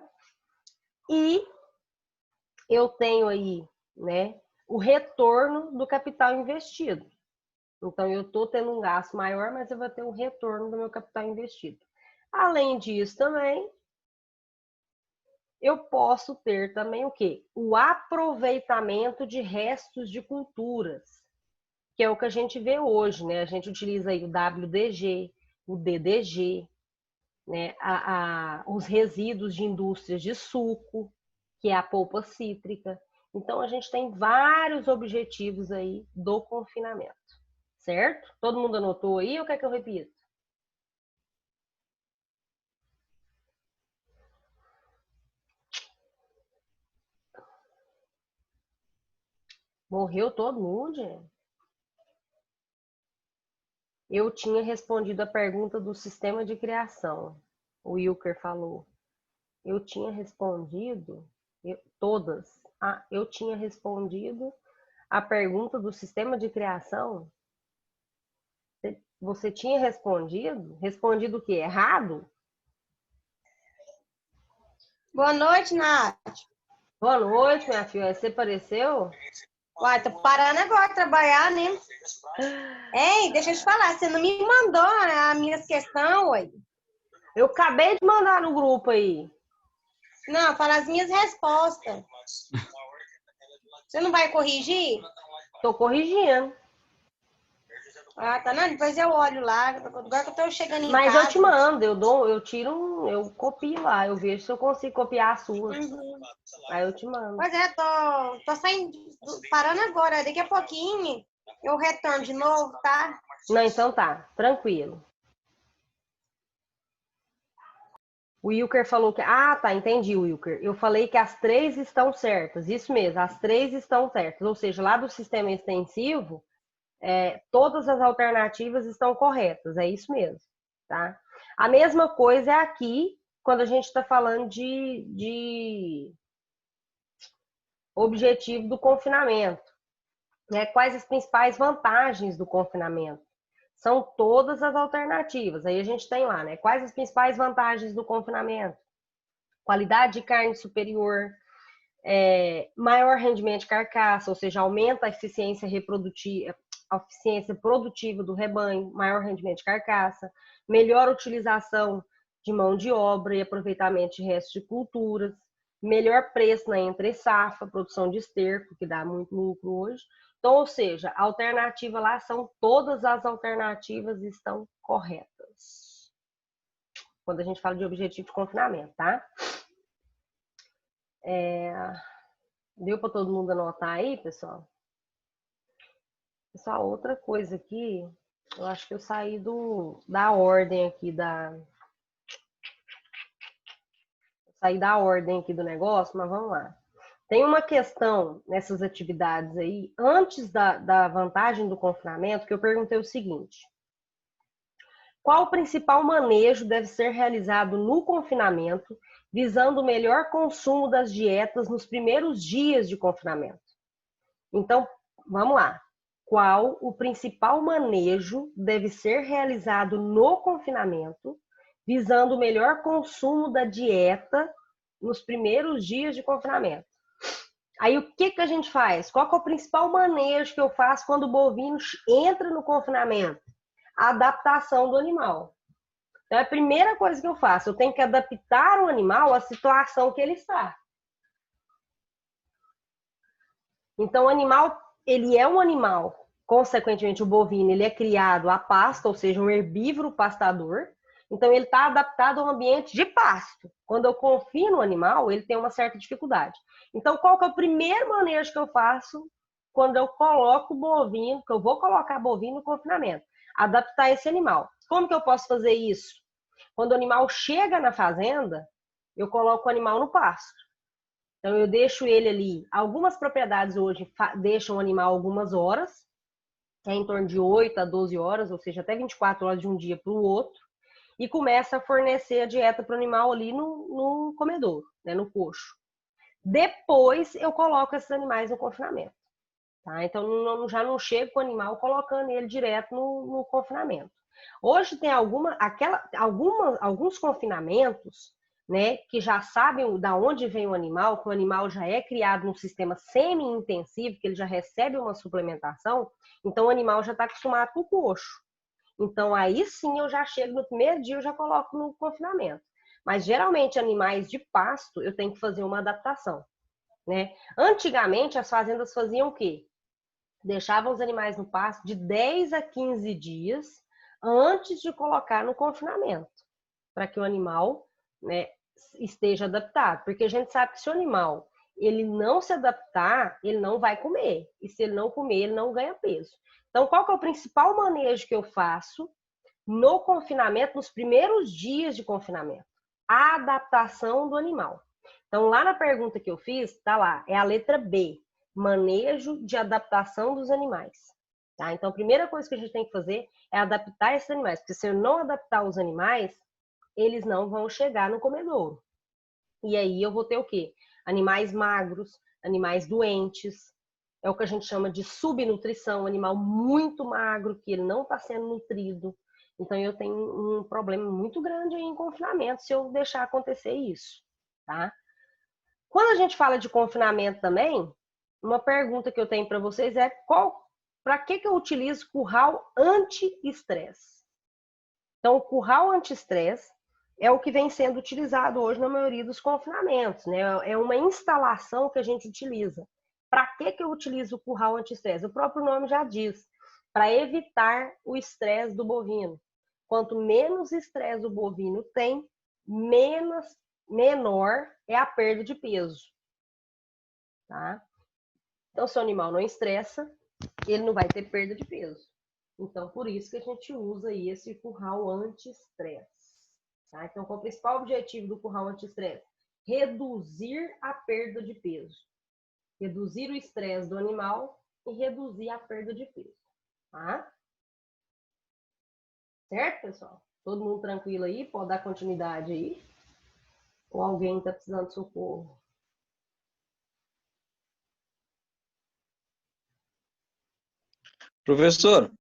E eu tenho aí, né, o retorno do capital investido. Então, eu estou tendo um gasto maior, mas eu vou ter um retorno do meu capital investido. Além disso, também, eu posso ter também o quê? O aproveitamento de restos de culturas, que é o que a gente vê hoje, né? A gente utiliza aí o WDG, o DDG, né? Os resíduos de indústrias de suco, que é a polpa cítrica. Então, a gente tem vários objetivos aí do confinamento, certo? Todo mundo anotou aí ou quer que eu repita? Morreu todo mundo, gente? Eu tinha respondido a pergunta do sistema de criação. O Wilker falou. Eu tinha respondido todas. Eu tinha respondido a pergunta do sistema de criação. Você tinha respondido? Respondido o quê? Errado? Boa noite, Nath. Boa noite, minha filha. Você apareceu? Uai, tô parando agora de trabalhar, né? Ei, deixa eu te falar, você não me mandou as minhas questões, uai? Eu acabei de mandar no grupo aí. Não, fala as minhas respostas. Você não vai corrigir? Tô corrigindo. Ah, tá, não, depois eu olho lá, agora que eu tô chegando em Mas casa. eu te mando, eu copio lá, eu vejo se eu consigo copiar a sua. Aí eu te mando. Pois é, tô saindo, parando agora, daqui a pouquinho eu retorno de novo, tá? Não, então tá, tranquilo. O Wilker falou que... Ah, tá, entendi, Wilker. Eu falei que as 3 estão certas, isso mesmo, as 3 estão certas. Ou seja, lá do sistema extensivo, todas as alternativas estão corretas, é isso mesmo, tá? A mesma coisa é aqui, quando a gente está falando de objetivo do confinamento. Né? Quais as principais vantagens do confinamento? São todas as alternativas. Aí a gente tem lá, né? Quais as principais vantagens do confinamento? Qualidade de carne superior, maior rendimento de carcaça, ou seja, aumenta a eficiência reprodutiva, a eficiência produtiva do rebanho, maior rendimento de carcaça, melhor utilização de mão de obra e aproveitamento de restos de culturas, melhor preço na entre-safra, produção de esterco, que dá muito lucro hoje. Então, ou seja, a alternativa lá todas as alternativas estão corretas. Quando a gente fala de objetivo de confinamento, tá? Deu para todo mundo anotar aí, pessoal? Pessoal, outra coisa aqui, eu acho que eu saí da ordem aqui saí da ordem aqui do negócio, mas vamos lá. Tem uma questão nessas atividades aí, antes da vantagem do confinamento, que eu perguntei o seguinte: qual o principal manejo deve ser realizado no confinamento, visando o melhor consumo das dietas nos primeiros dias de confinamento? Então, vamos lá. Qual o principal manejo deve ser realizado no confinamento, visando o melhor consumo da dieta nos primeiros dias de confinamento? Aí o que a gente faz? Qual que é o principal manejo que eu faço quando o bovino entra no confinamento? A adaptação do animal. Então, é a primeira coisa que eu faço, eu tenho que adaptar o animal à situação que ele está. Então, o animal, ele é um animal, consequentemente o bovino, ele é criado a pasto, ou seja, um herbívoro pastador. Então, ele está adaptado ao ambiente de pasto. Quando eu confino o animal, ele tem uma certa dificuldade. Então, qual que é o primeiro manejo que eu faço quando eu coloco o bovino, que eu vou colocar bovino no confinamento? Adaptar esse animal. Como que eu posso fazer isso? Quando o animal chega na fazenda, eu coloco o animal no pasto. Então, eu deixo ele ali. Algumas propriedades hoje deixam o animal algumas horas, em torno de 8 a 12 horas, ou seja, até 24 horas de um dia para o outro, e começa a fornecer a dieta para o animal ali no comedouro, né, no coxo. Depois, eu coloco esses animais no confinamento. Tá? Então, já não chego com o animal colocando ele direto no confinamento. Hoje tem alguns confinamentos, né, que já sabem da onde vem o animal, que o animal já é criado num sistema semi-intensivo, que ele já recebe uma suplementação, então o animal já está acostumado com o coxo. Então, aí sim eu já chego no primeiro dia, eu já coloco no confinamento. Mas geralmente animais de pasto, eu tenho que fazer uma adaptação, né? Antigamente as fazendas faziam o quê? Deixavam os animais no pasto de 10 a 15 dias antes de colocar no confinamento, para que o animal, né, esteja adaptado. Porque a gente sabe que se o animal ele não se adaptar, ele não vai comer. E se ele não comer, ele não ganha peso. Então, qual que é o principal manejo que eu faço no confinamento, nos primeiros dias de confinamento? A adaptação do animal. Então, lá na pergunta que eu fiz, tá lá, é a letra B. Manejo de adaptação dos animais. Tá? Então, a primeira coisa que a gente tem que fazer é adaptar esses animais, porque se eu não adaptar os animais, eles não vão chegar no comedouro. E aí eu vou ter o quê? Animais magros, animais doentes, é o que a gente chama de subnutrição, animal muito magro, que ele não está sendo nutrido. Então, eu tenho um problema muito grande aí em confinamento se eu deixar acontecer isso. Tá? Quando a gente fala de confinamento também, uma pergunta que eu tenho para vocês é para que eu utilizo curral anti-estresse? Então, o curral anti-estresse é o que vem sendo utilizado hoje na maioria dos confinamentos, né? É uma instalação que a gente utiliza. Para que eu utilizo o curral anti-estresse? O próprio nome já diz. para evitar o estresse do bovino. Quanto menos estresse o bovino tem, menor é a perda de peso. Tá? Então, se o animal não estressa, ele não vai ter perda de peso. Então, por isso que a gente usa aí esse curral anti-estresse. Tá? Então, qual é o principal objetivo do curral anti-estresse? Reduzir a perda de peso. Reduzir o estresse do animal e reduzir a perda de peso. Tá? Certo, pessoal? Todo mundo tranquilo aí? Pode dar continuidade aí? Ou alguém está precisando de socorro? Professor,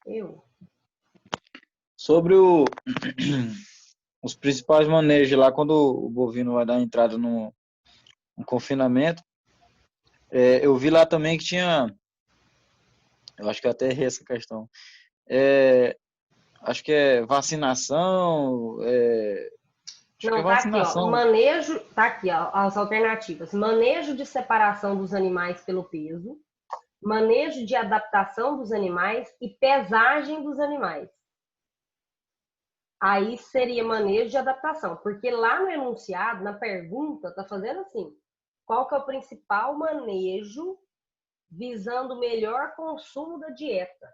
Eu? sobre os principais manejos lá, quando o bovino vai dar entrada no confinamento, eu vi lá também que tinha, eu acho que eu até errei essa questão, acho que é vacinação, acho que é Não, tá aqui, ó. vacinação. Manejo, tá aqui, ó, as alternativas. Manejo de separação dos animais pelo peso, manejo de adaptação dos animais e pesagem dos animais. Aí seria manejo de adaptação, porque lá no enunciado, na pergunta, tá fazendo assim: qual que é o principal manejo visando o melhor consumo da dieta?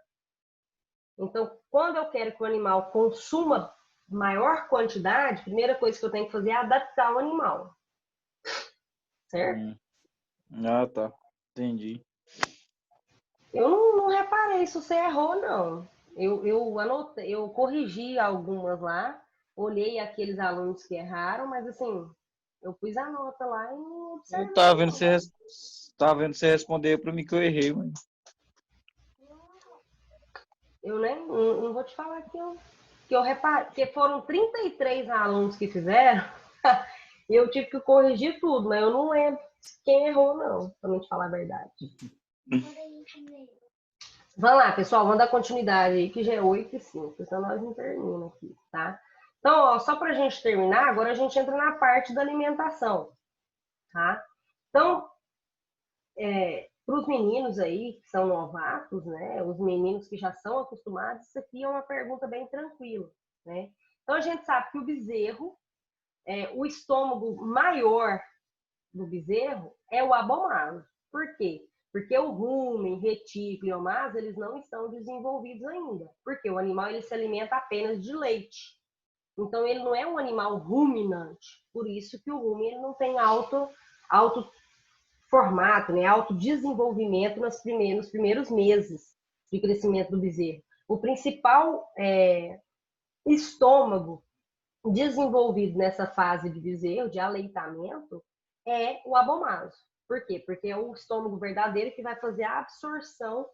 Então, quando eu quero que o animal consuma maior quantidade, a primeira coisa que eu tenho que fazer é adaptar o animal. Certo? Ah, tá. Entendi. Eu não reparei se você errou, não. Eu anotei, eu corrigi algumas lá, olhei aqueles alunos que erraram, mas assim, eu pus a nota lá e não observei. Eu tava vendo você responder para mim que eu errei, mano. Eu nem não vou te falar que eu reparei, porque foram 33 alunos que fizeram, e eu tive que corrigir tudo, mas eu não lembro quem errou, não, para não te falar a verdade. Vamos lá, pessoal, vamos dar continuidade aí, que já é 8h05, senão nós não terminamos aqui, tá? Então, ó, só para a gente terminar, agora a gente entra na parte da alimentação, tá? Então, para os meninos aí que são novatos, né? Os meninos que já são acostumados, isso aqui é uma pergunta bem tranquila, né? Então, a gente sabe que o bezerro, o estômago maior do bezerro é o abomaso. Por quê? Porque o rumen, retículo e omaso, eles não estão desenvolvidos ainda. Porque o animal ele se alimenta apenas de leite. Então, ele não é um animal ruminante. Por isso que o rumen ele não tem alto formato, né? Alto desenvolvimento nos primeiros meses de crescimento do bezerro. O principal estômago desenvolvido nessa fase de bezerro, de aleitamento, é o abomaso. Por quê? Porque é o estômago verdadeiro que vai fazer a absorção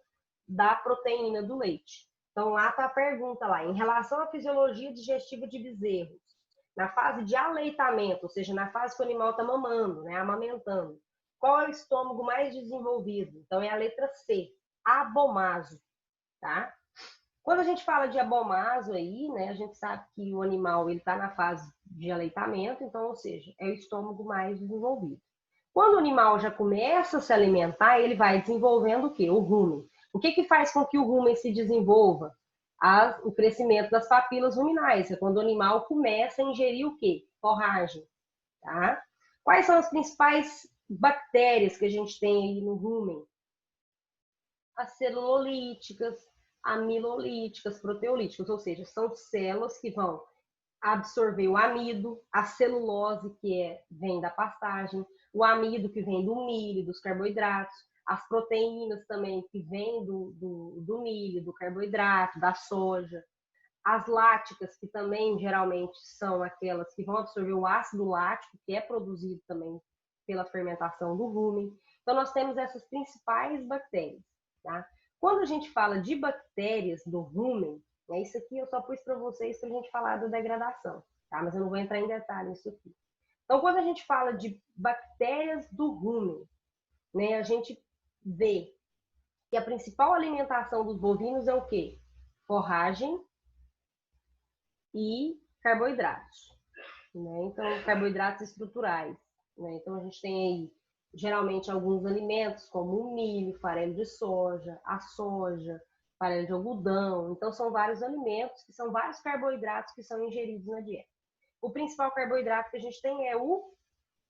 da proteína do leite. Então, lá está a pergunta lá, em relação à fisiologia digestiva de bezerros, na fase de aleitamento, ou seja, na fase que o animal está mamando, né, amamentando, qual é o estômago mais desenvolvido? Então, é a letra C, abomaso, tá? Quando a gente fala de abomaso aí, né, a gente sabe que o animal ele está na fase de aleitamento, então, ou seja, é o estômago mais desenvolvido. Quando o animal já começa a se alimentar, ele vai desenvolvendo o quê? O rumen. O que faz com que o rumen se desenvolva? O crescimento das papilas ruminais. É quando o animal começa a ingerir o quê? Forragem. Tá? Quais são as principais bactérias que a gente tem aí no rumen? As celulolíticas, amilolíticas, proteolíticas, ou seja, são células que vão absorver o amido, a celulose que vem da pastagem, o amido que vem do milho, dos carboidratos, as proteínas também que vêm do milho, do carboidrato, da soja, as láticas que também geralmente são aquelas que vão absorver o ácido lático que é produzido também pela fermentação do rumen. Então nós temos essas principais bactérias, tá? Quando a gente fala de bactérias do rumen, isso aqui eu só pus para vocês para a gente falar da degradação, tá? Mas eu não vou entrar em detalhe nisso aqui. Então, quando a gente fala de bactérias do rumen, né, a gente vê que a principal alimentação dos bovinos é o quê? Forragem e carboidratos, né? Então, carboidratos estruturais, né? Então, a gente tem aí, geralmente, alguns alimentos, como o milho, farelo de soja, a soja, farelo de algodão. Então, são vários alimentos, que são vários carboidratos que são ingeridos na dieta. O principal carboidrato que a gente tem é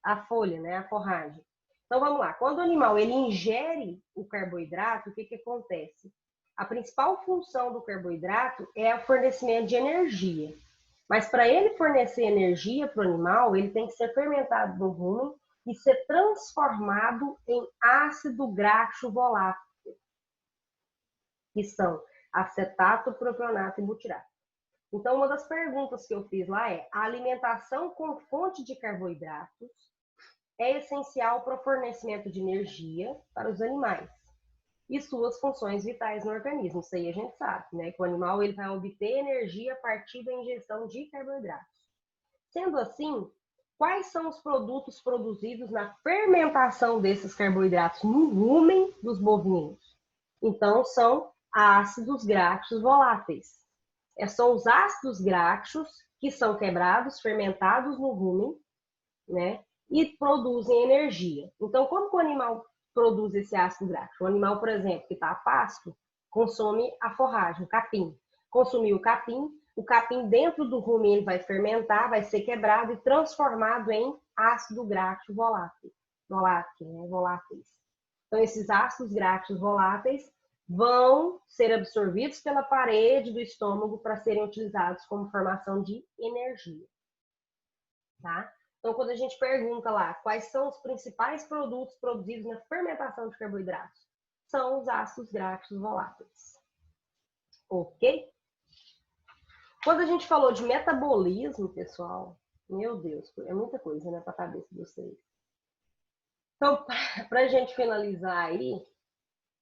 a folha, né? A forragem. Então, vamos lá. Quando o animal ele ingere o carboidrato, o que acontece? A principal função do carboidrato é o fornecimento de energia. Mas para ele fornecer energia para o animal, ele tem que ser fermentado no rumen e ser transformado em ácido graxo volátil, que são acetato, propionato e butirato. Então, uma das perguntas que eu fiz lá é: a alimentação com fonte de carboidratos é essencial para o fornecimento de energia para os animais e suas funções vitais no organismo. Isso aí a gente sabe, né? Que o animal ele vai obter energia a partir da ingestão de carboidratos. Sendo assim, quais são os produtos produzidos na fermentação desses carboidratos no rumen dos bovinos? Então, são ácidos graxos voláteis. São os ácidos graxos que são quebrados, fermentados no rumen, né? E produzem energia. Então, como que o animal produz esse ácido graxo? O animal, por exemplo, que está a pasto, consome a forragem, o capim. Consumiu o capim dentro do rumen ele vai fermentar, vai ser quebrado e transformado em ácido graxo voláteis. Então, esses ácidos graxos voláteis vão ser absorvidos pela parede do estômago para serem utilizados como formação de energia. Tá? Então, quando a gente pergunta lá quais são os principais produtos produzidos na fermentação de carboidratos, são os ácidos graxos voláteis. Ok? Quando a gente falou de metabolismo, pessoal, meu Deus, é muita coisa, né, para a cabeça de vocês. Então, para a gente finalizar aí,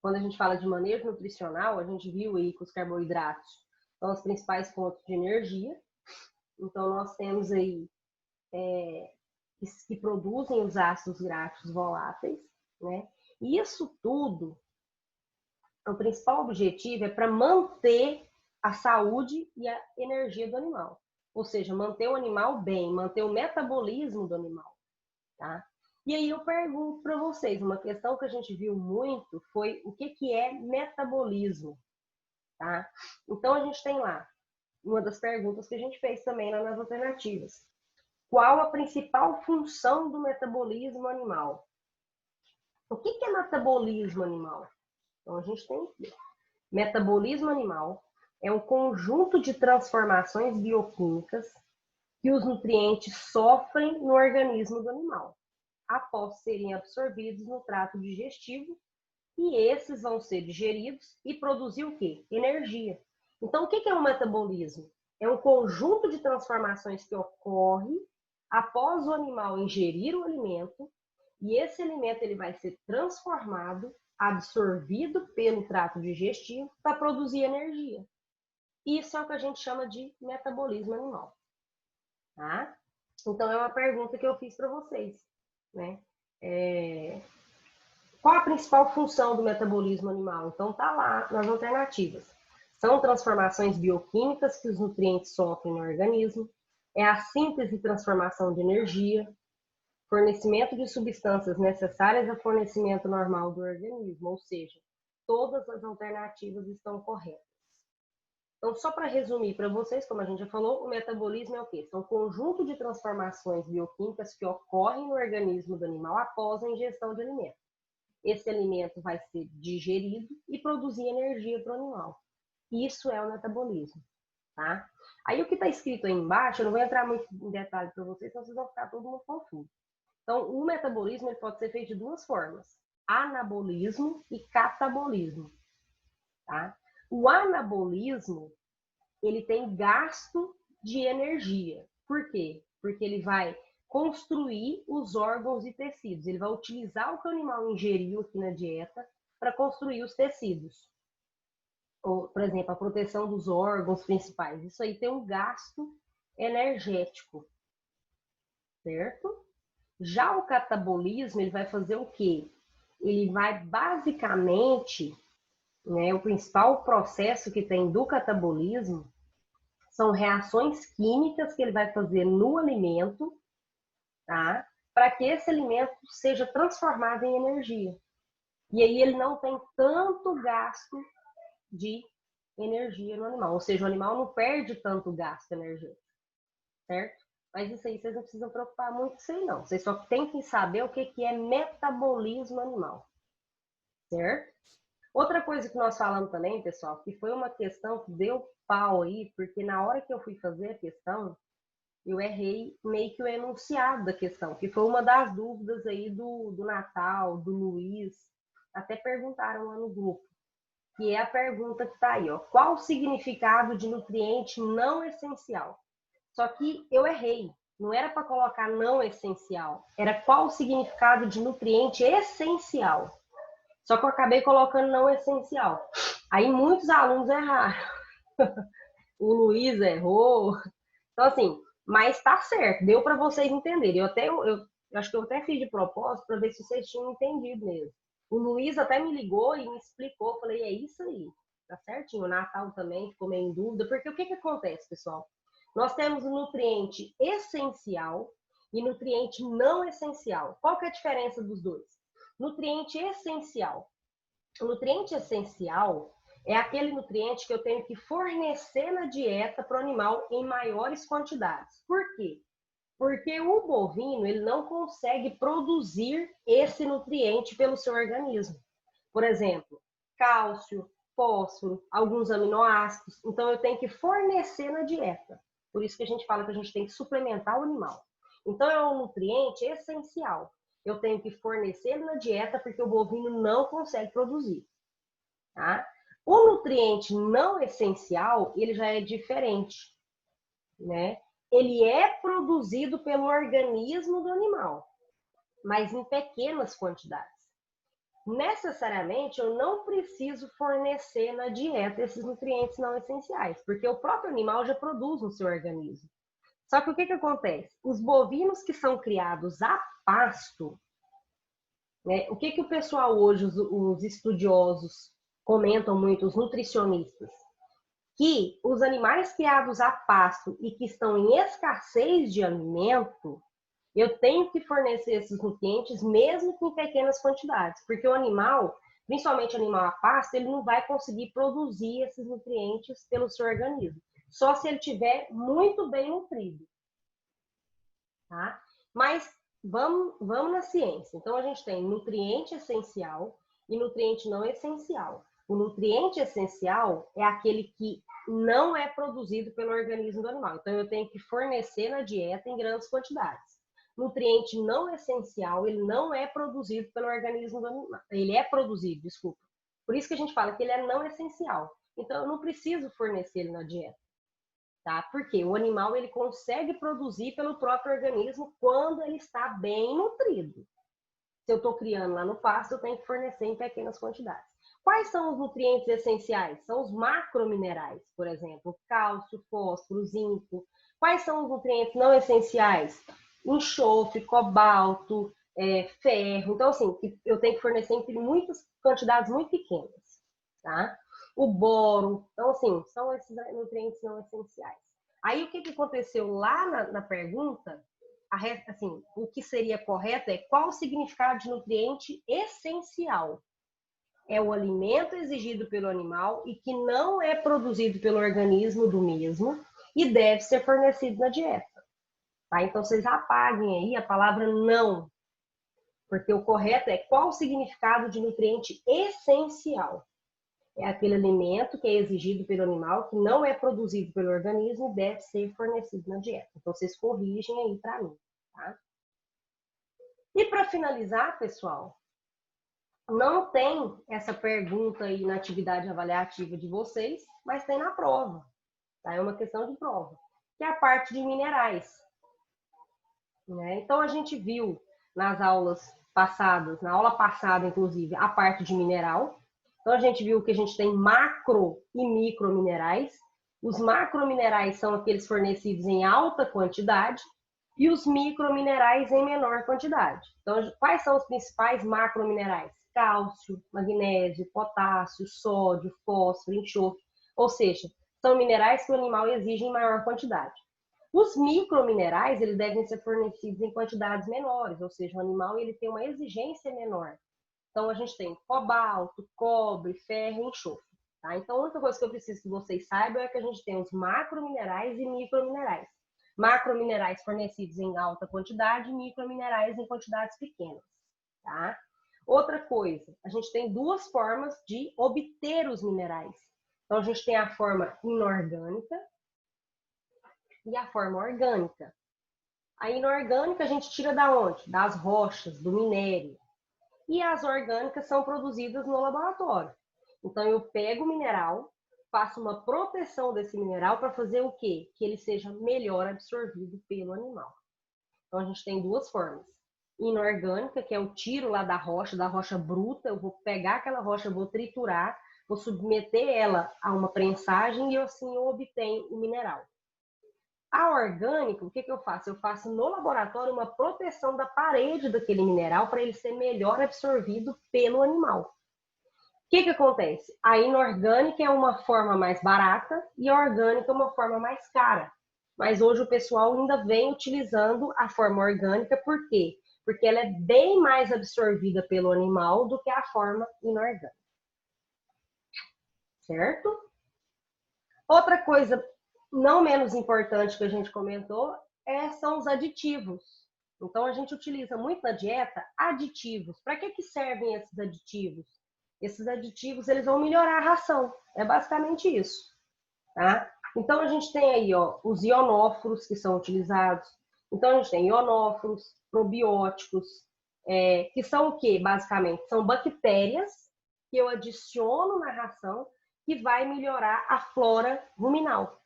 quando a gente fala de manejo nutricional, a gente viu aí que os carboidratos são as principais fontes de energia. Então, nós temos aí que produzem os ácidos graxos voláteis, né? E isso tudo, o principal objetivo é para manter a saúde e a energia do animal. Ou seja, manter o animal bem, manter o metabolismo do animal, tá? E aí eu pergunto para vocês, uma questão que a gente viu muito foi o que é metabolismo, tá? Então a gente tem lá uma das perguntas que a gente fez também lá nas alternativas. Qual a principal função do metabolismo animal? O que é metabolismo animal? Então a gente tem aqui. Metabolismo animal é um conjunto de transformações bioquímicas que os nutrientes sofrem no organismo do animal, após serem absorvidos no trato digestivo, e esses vão ser digeridos e produzir o quê? Energia. Então, o que é um metabolismo? É um conjunto de transformações que ocorre após o animal ingerir o alimento, e esse alimento ele vai ser transformado, absorvido pelo trato digestivo para produzir energia. Isso é o que a gente chama de metabolismo animal. Tá? Então, é uma pergunta que eu fiz para vocês, né? Qual a principal função do metabolismo animal? Então, tá lá nas alternativas. São transformações bioquímicas que os nutrientes sofrem no organismo, é a síntese e transformação de energia, fornecimento de substâncias necessárias ao fornecimento normal do organismo, ou seja, todas as alternativas estão corretas. Então, só para resumir para vocês, como a gente já falou, o metabolismo é o quê? São um conjunto de transformações bioquímicas que ocorrem no organismo do animal após a ingestão de alimento. Esse alimento vai ser digerido e produzir energia para o animal. Isso é o metabolismo, tá? Aí o que está escrito aí embaixo, eu não vou entrar muito em detalhe para vocês, senão vocês vão ficar todo mundo confuso. Então, o metabolismo ele pode ser feito de duas formas: anabolismo e catabolismo, tá? O anabolismo, ele tem gasto de energia. Por quê? Porque ele vai construir os órgãos e tecidos. Ele vai utilizar o que o animal ingeriu aqui na dieta para construir os tecidos. Ou, por exemplo, a proteção dos órgãos principais. Isso aí tem um gasto energético, certo? Já o catabolismo, ele vai fazer o quê? Ele vai basicamente, né, o principal processo que tem do catabolismo são reações químicas que ele vai fazer no alimento, tá? Para que esse alimento seja transformado em energia. E aí ele não tem tanto gasto de energia no animal. Ou seja, o animal não perde tanto gasto energético, certo? Mas isso aí vocês não precisam preocupar muito com isso aí, não. Vocês só têm que saber o que é metabolismo animal, certo? Outra coisa que nós falamos também, pessoal, que foi uma questão que deu pau aí, porque na hora que eu fui fazer a questão, eu errei meio que o enunciado da questão, que foi uma das dúvidas aí do Natal, do Luiz, até perguntaram lá no grupo, que é a pergunta que está aí, ó. Qual o significado de nutriente não essencial? Só que eu errei, não era para colocar não essencial, era qual o significado de nutriente essencial. Só que eu acabei colocando não essencial. Aí muitos alunos erraram. O Luiz errou. Então, assim, mas tá certo, deu para vocês entenderem. Eu acho que eu até fiz de propósito para ver se vocês tinham entendido mesmo. O Luiz até me ligou e me explicou. Falei, é isso aí, tá certinho. O Natal também ficou meio em dúvida, porque o que acontece, pessoal? Nós temos o nutriente essencial e nutriente não essencial. Qual que é a diferença dos dois? Nutriente essencial. O nutriente essencial é aquele nutriente que eu tenho que fornecer na dieta para o animal em maiores quantidades. Por quê? Porque o bovino ele não consegue produzir esse nutriente pelo seu organismo. Por exemplo, cálcio, fósforo, alguns aminoácidos. Então, eu tenho que fornecer na dieta. Por isso que a gente fala que a gente tem que suplementar o animal. Então, é um nutriente essencial. Eu tenho que fornecer na dieta porque o bovino não consegue produzir. Tá? O nutriente não essencial, ele já é diferente, né? Ele é produzido pelo organismo do animal, mas em pequenas quantidades. Necessariamente, eu não preciso fornecer na dieta esses nutrientes não essenciais, porque o próprio animal já produz no seu organismo. Só que o que acontece? Os bovinos que são criados a pasto, né? O que o pessoal hoje, os estudiosos, comentam muito, os nutricionistas, que os animais criados a pasto e que estão em escassez de alimento, eu tenho que fornecer esses nutrientes mesmo que em pequenas quantidades, porque o animal, principalmente o animal a pasto, ele não vai conseguir produzir esses nutrientes pelo seu organismo, só se ele estiver muito bem nutrido. Tá? Mas vamos na ciência. Então, a gente tem nutriente essencial e nutriente não essencial. O nutriente essencial é aquele que não é produzido pelo organismo do animal. Então, eu tenho que fornecer na dieta em grandes quantidades. Nutriente não essencial, ele não é produzido pelo organismo do animal. Ele é produzido, desculpa. Por isso que a gente fala que ele é não essencial. Então, eu não preciso fornecer ele na dieta. Tá? Porque o animal ele consegue produzir pelo próprio organismo quando ele está bem nutrido. Se eu estou criando lá no pasto, eu tenho que fornecer em pequenas quantidades. Quais são os nutrientes essenciais? São os macrominerais, por exemplo, cálcio, fósforo, zinco. Quais são os nutrientes não essenciais? Enxofre, cobalto, ferro. Então, assim, eu tenho que fornecer em muitas quantidades muito pequenas, tá? O boro. Então, assim, são esses nutrientes não essenciais. Aí, o que aconteceu lá na pergunta? Assim, o que seria correto é qual o significado de nutriente essencial? É o alimento exigido pelo animal e que não é produzido pelo organismo do mesmo e deve ser fornecido na dieta. Tá? Então, vocês apaguem aí a palavra não, porque o correto é qual o significado de nutriente essencial? É aquele alimento que é exigido pelo animal, que não é produzido pelo organismo e deve ser fornecido na dieta. Então, vocês corrigem aí para mim, tá? E para finalizar, pessoal, não tem essa pergunta aí na atividade avaliativa de vocês, mas tem na prova, tá? É uma questão de prova, que é a parte de minerais, né? Então, a gente viu nas aulas passadas, na aula passada, inclusive, a parte de mineral. Então, a gente viu que a gente tem macro e micro minerais. Os macrominerais são aqueles fornecidos em alta quantidade e os microminerais em menor quantidade. Então, quais são os principais macrominerais? Cálcio, magnésio, potássio, sódio, fósforo, enxofre. Ou seja, são minerais que o animal exige em maior quantidade. Os microminerais, eles devem ser fornecidos em quantidades menores, ou seja, o animal ele tem uma exigência menor. Então, a gente tem cobalto, cobre, ferro e enxofre. Tá? Então, a única coisa que eu preciso que vocês saibam é que a gente tem os macrominerais e microminerais. Macrominerais fornecidos em alta quantidade, microminerais em quantidades pequenas. Tá? Outra coisa, a gente tem duas formas de obter os minerais. Então, a gente tem a forma inorgânica e a forma orgânica. A inorgânica a gente tira da onde? Das rochas, do minério. E as orgânicas são produzidas no laboratório. Então, eu pego o mineral, faço uma proteção desse mineral para fazer o quê? Que ele seja melhor absorvido pelo animal. Então, a gente tem duas formas. Inorgânica, que é o tiro lá da rocha bruta. Eu vou pegar aquela rocha, vou triturar, vou submeter ela a uma prensagem e assim eu obtenho o mineral. A orgânica, o que eu faço? Eu faço no laboratório uma proteção da parede daquele mineral para ele ser melhor absorvido pelo animal. O que acontece? A inorgânica é uma forma mais barata e a orgânica é uma forma mais cara. Mas hoje o pessoal ainda vem utilizando a forma orgânica, por quê? Porque ela é bem mais absorvida pelo animal do que a forma inorgânica. Certo? Outra coisa não menos importante que a gente comentou são os aditivos. Então, a gente utiliza muito na dieta aditivos. Para que servem esses aditivos? Esses aditivos, eles vão melhorar a ração. É basicamente isso. Tá? Então, a gente tem aí os ionóforos que são utilizados. Então, a gente tem ionóforos, probióticos, que são o quê, basicamente? São bactérias que eu adiciono na ração que vai melhorar a flora ruminal.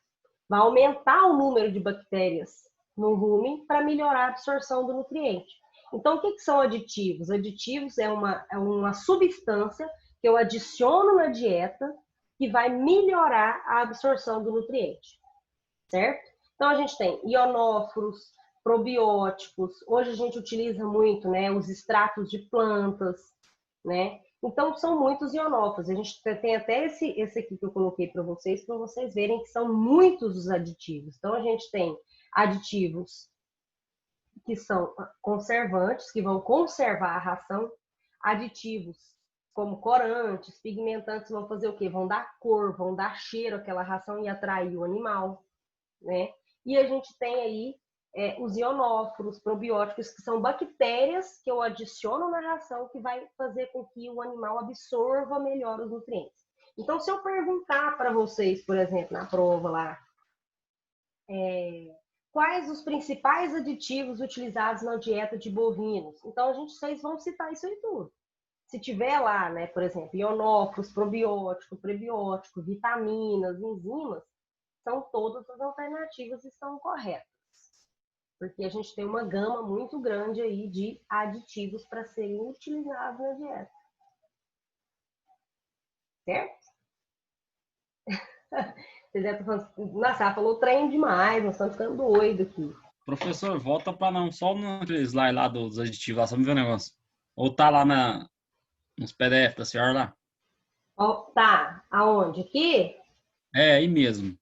Vai aumentar o número de bactérias no rumen para melhorar a absorção do nutriente. Então, o que são aditivos? Aditivos é uma substância que eu adiciono na dieta que vai melhorar a absorção do nutriente, certo? Então, a gente tem ionóforos, probióticos, hoje a gente utiliza muito, né, os extratos de plantas, né? Então, são muitos ionóforos. A gente tem até esse aqui que eu coloquei para vocês verem que são muitos os aditivos. Então, a gente tem aditivos que são conservantes, que vão conservar a ração. Aditivos como corantes, pigmentantes, vão fazer o quê? Vão dar cor, vão dar cheiro àquela ração e atrair o animal, né? E a gente tem aí os ionóforos, probióticos, que são bactérias que eu adiciono na ração que vai fazer com que o animal absorva melhor os nutrientes. Então, se eu perguntar para vocês, por exemplo, na prova lá, quais os principais aditivos utilizados na dieta de bovinos? Então, vocês vão citar isso aí tudo. Se tiver lá, né, por exemplo, ionóforos, probiótico, prebiótico, vitaminas, enzimas, são todas as alternativas que estão corretas. Porque a gente tem uma gama muito grande aí de aditivos para serem utilizados na dieta. Certo? Vocês devem estar falando, nossa, ela falou trem demais, nós estamos ficando doidos aqui. Professor, volta para não só naquele slide lá dos aditivos, lá, só me ver o negócio. Ou tá lá nos PDF da senhora lá? Tá, aonde? Aqui? Aí mesmo.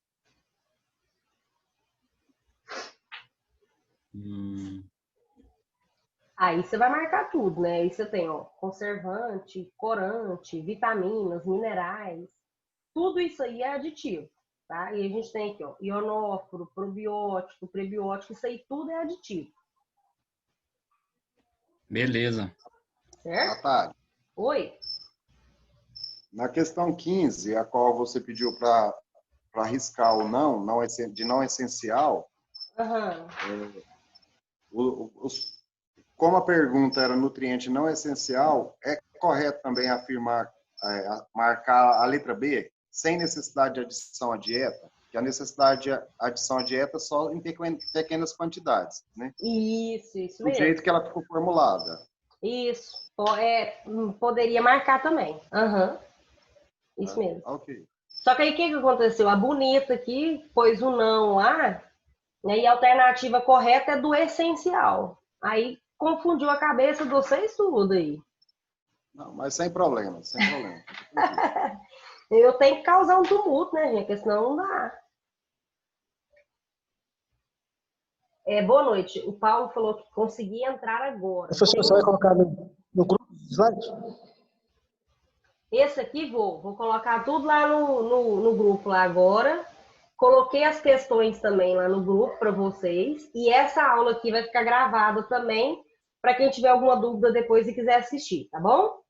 Aí você vai marcar tudo, né? Aí você tem, conservante, corante, vitaminas, minerais. Tudo isso aí é aditivo, tá? E a gente tem aqui, ionóforo, probiótico, prebiótico, isso aí tudo é aditivo. Beleza. Certo? Boa tarde. Oi? Na questão 15, a qual você pediu para riscar o de não essencial, como a pergunta era nutriente não essencial, é correto também afirmar, marcar a letra B, sem necessidade de adição à dieta? Que a necessidade de adição à dieta é só em pequenas quantidades, né? Isso mesmo. Do jeito que ela ficou formulada. Isso. Poderia marcar também. Isso mesmo. Ok. Só que aí o que aconteceu? A bonita aqui pôs o não lá, né, e a alternativa correta é do essencial. Aí confundiu a cabeça de vocês tudo aí. Não, mas sem problema, sem problema. Eu tenho que causar um tumulto, né, gente? Porque senão não dá. Boa noite. O Paulo falou que conseguia entrar agora. Professor, você vai colocar no grupo dos slides? Esse aqui vou colocar tudo lá no grupo lá agora. Coloquei as questões também lá no grupo para vocês. E essa aula aqui vai ficar gravada também para quem tiver alguma dúvida depois e quiser assistir, tá bom?